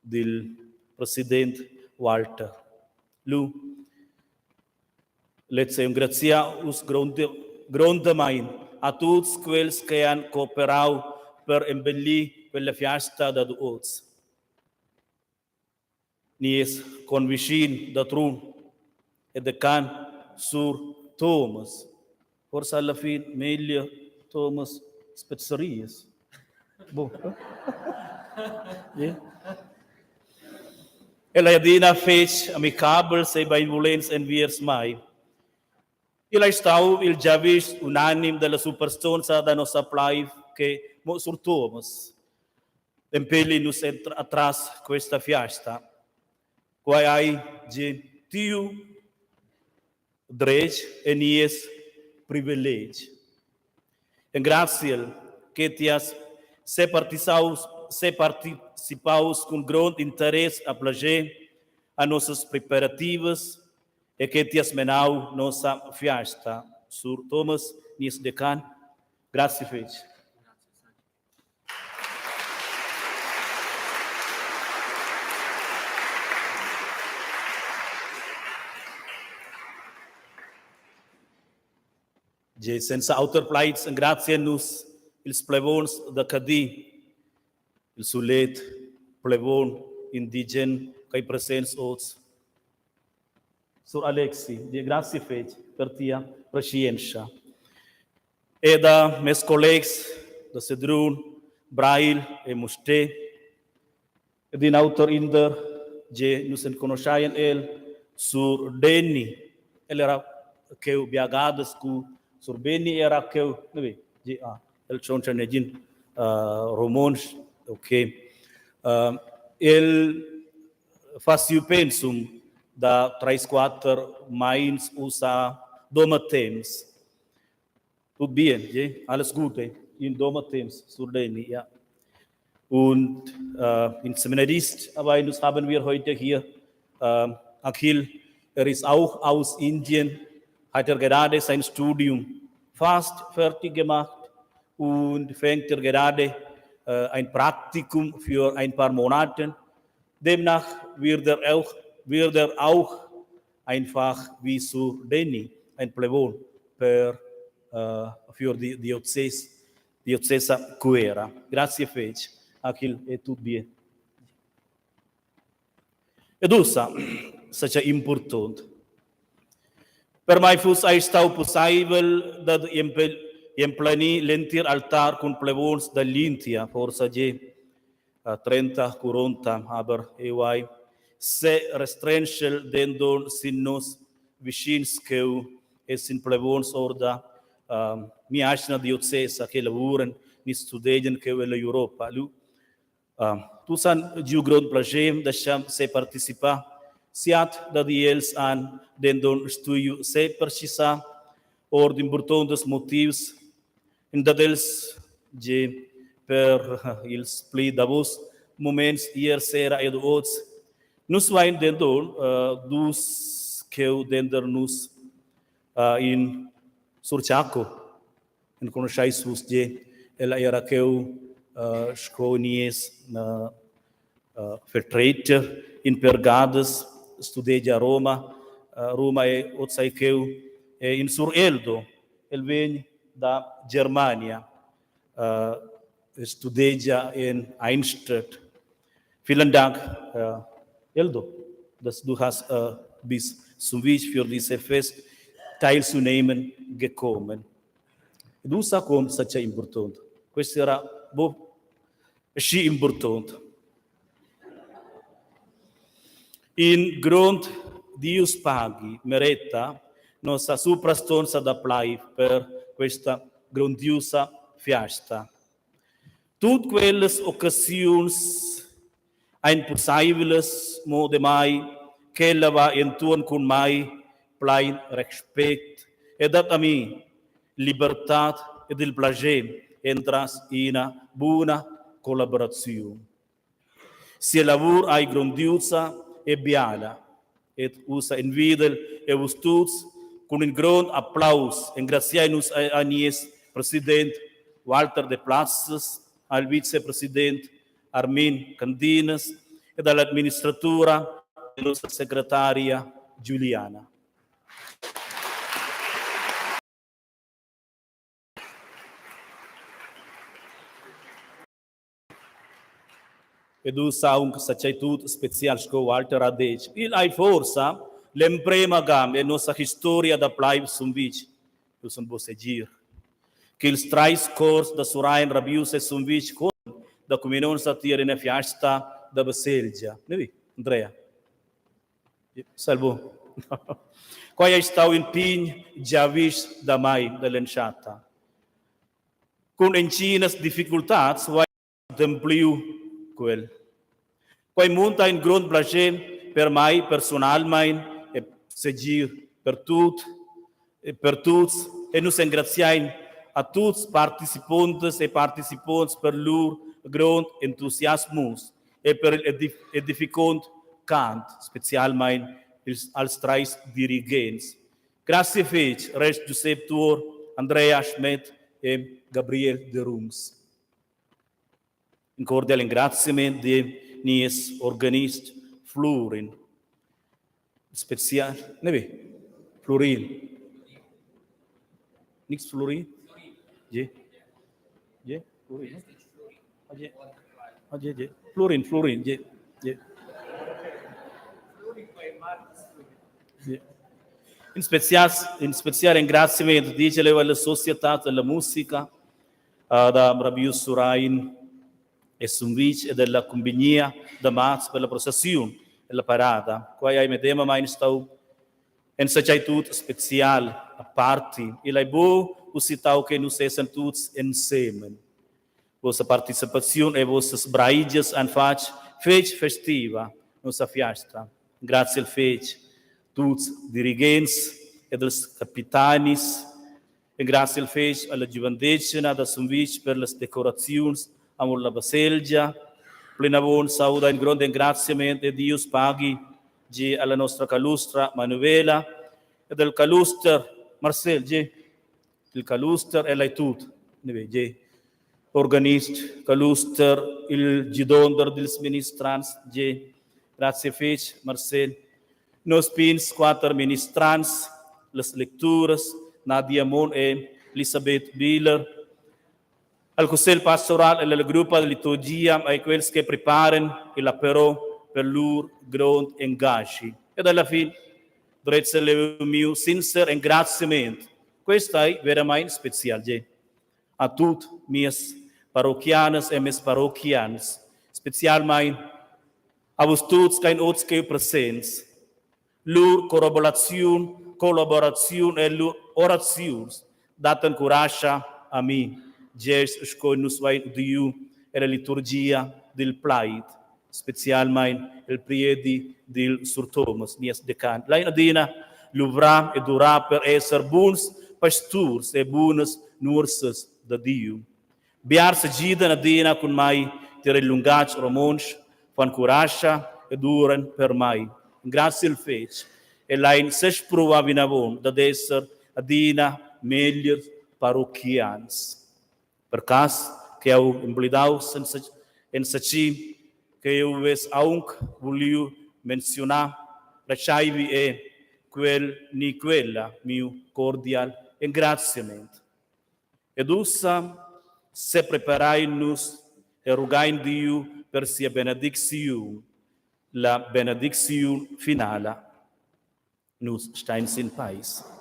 del presidente Walter. Lu let's grazia us grondemein a tutti quels che han cooperato per embellir quella fiesta da duoz. Nies convicin da trun e de can sur Thomas. Forse alla fine meglio Thomas Spezzerias. Boh. Yeah. E la Adina fece amicabile se benevolents en viers mai. Il stau il javis unanim della superstonza da nostra plai che mo sur Thomas. impelli-nos atrás questa festa, quai ai de tiu drej e nies privilegi. En graciel que tias se participaus com grande interesse a plager a nossas preparativas e que tias menau nossa festa. Sur Thomas Nies Decan, grazie fece. Je senza autoplaits en grazie nos ils plevons de Cadi, il sulet plevon indigen kai presens ots. Sur Alexi, de grazie fece per tia pacienza. E da mes colleagues da Cedrun, Brail e Muste, e din autor inder, je nos conosciaien el sur Denny, el era que biagadas cu sur Benny era que, nabi, je el choncha nejin romons, ok. El faciu pensum da 3-4 mains usa doma temps. Tut bien, je? Alles Gute in doma temps sur Denny, ja. Und in Seminarist, aber haben wir heute hier Akhil, er ist auch aus Indien, hat er gerade sein Studium fast fertig gemacht und fängt er gerade ein Praktikum für ein paar Monate. Demnach wird er auch einfach wie zu Denny ein Plevon für die Diocesa Cuera. Grazie fece, Achille, e tutto bien. Ed usa, sacha important. Per mai fus ai stau possible da emplani lentir altar con plevons dall'India, forse je 30-40, aber ewai se restrenchel dendon sinnos vicinskeu e sin plevons orda mi asna diocesa che lavuren ni studien che la Europa. Tu san giu grond plagem da cham se participa siat da diels an dendon stuiu se persisa or d'importantes motivs in dadels je per ils pli davos moments hier sera ed ots nus vain dendon dus keu dender nus in surchaco in conoscais vos je ela era keu sconies na vertreter in pergades studeia Roma e otsaicheu in sur Eldo el vegn da Germania studeia in Einstadt. Vielen Dank Eldo, dass du hast bis zum Weg für diese Fest teilzunehmen gekommen. Du sagst, kommt sehr important. Questo era sì importante. In grund Dius paghi merita nostra suprastonza da plai per questa grandiosa festa. Tutte quelle occasioni impossibili mode mai che la va intorno con mai plain respect e dat a mi libertà ed il plager entras in una buona collaborazione. Se lavoro ai grandiosa e biala et usa invidel e ustuts con un grand applaus ingrazianus a Agnes, President Walter de Platzes, al Vicepresident Armin Candinas e dall'amministratura e nostra segretaria Giuliana. Ed usa un sacetut special sco Walter Adec. Il ai forza l'emprema gam e nostra storia da plaiv sumvic. Tu son bosegir. Che il strais cors da Surain Rabius e sumvic con da cominon satire ne fiasta da Baselgia. Nevi, Andrea. Salvo. Quai stau in pin javis da mai dell'enchata. Con encinas difficoltats vai templiu quel. Quai monta in grund placer per mai personalmein e segir per tutti e nus engraziain a tutti participantes e participantes per lur grund entusiasmus e per edificant cant, specialmein als trais dirigents. Grazie feci, Rest Giuseppe Tour, Andrea Schmidt e Gabriel de Rums. Un cordial ringraziamento di nies organist Florin. Special, Florin. Nix Florin? Je. Florin. Je. Florin, je. In special ringraziamento dice alla società della musica, da Rabius Surain e Sunvic e della compagnia da Mats per la processione e la parata. Qua hai medema mai stau en sajaitud special a parte e la bo usitau che nus esen tuts insieme. Vossa participazione e vossas braidias an fece festiva nossa fiesta. Grazie al fece tutti dirigents e dels capitanis e grazie al fece alla giovandecina da Sunvic per le decorazioni amor la baselgia, plenavon sauda in grande ringraziamento e Dio paghi gi alla nostra calustra Manuela e del caluster Marcel gi il caluster e l'hai tutto gi organist caluster il gidonder dels ministrants gi grazie fece Marcel nos pins quattro ministrants les lecturas Nadia Mon e Elisabeth Bieler al Consiglio Pastorale e alla gruppa di liturgia ai quelli che preparano il però per loro grande engaggi. E alla fine, grazie al mio sincero ringraziamento. Questo è veramente speciale. A tutti i miei parrocchianos e miei parrocchianos, specialmente a voi tutti che in presenza. Loro collaborazione e loro orazioni danno coraggio a me. Jesus escolhe nos vai Dio e la liturgia del Plaid, specialmente il priedi del Sur Thomas, nies decan. La inadina l'uvra e durà per essere buons pastors e buonas nurses da Dio. Biar se gida nadina con mai tere lungac romons, fan coraggio e duran per mai. Grazie al fece e la in ses prova vinavon da essere adina meglio parrocchians. Per caso che eu emblidau en saci che eu ves aunque voglio menzionar lasciaivi e quella mio cordial ringraziamento. Ed ussa se preparai-nos e rugai Dio per sia benedizione, la benedizione finale. Nus stein sin pais.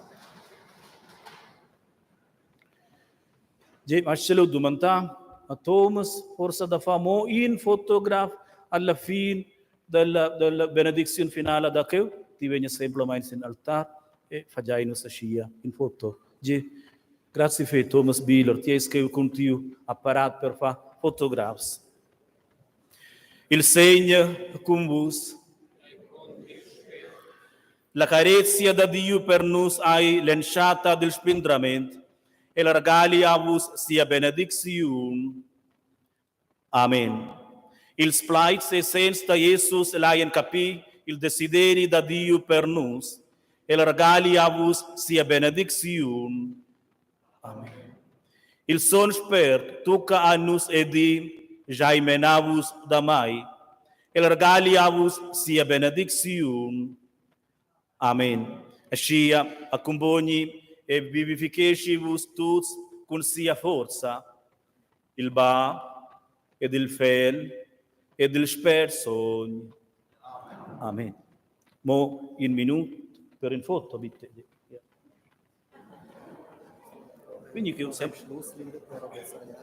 Je Marcelo domanda a Thomas, forse da famo in fotografo alla fine della benedizione finale da che ti viene semplicemente in altar e fagiai nostra scia in foto. Je grazie fe Thomas Bieler, ti è che con tu apparato per fare fotografi. Il segno con vos. La carezia da Dio per noi hai lanciata del spindramento e la regali a vos sia benedizione. Amen. Il splaiz e senza Jesus l'hai capì il desiderio da Dio per noi e la regali a vos sia benedizione. Amen. Il son spert tocca a noi e di jaimenavus da mai e la regali a vos sia benedizione. Amen. Ascia accompagni e vivificaci-vos tutti con sia forza, il ba ed il fel ed il sper sogno. Amen. Mo in minuto per in foto, bitte. Quindi che ho sempre...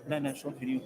Nein, schon finito.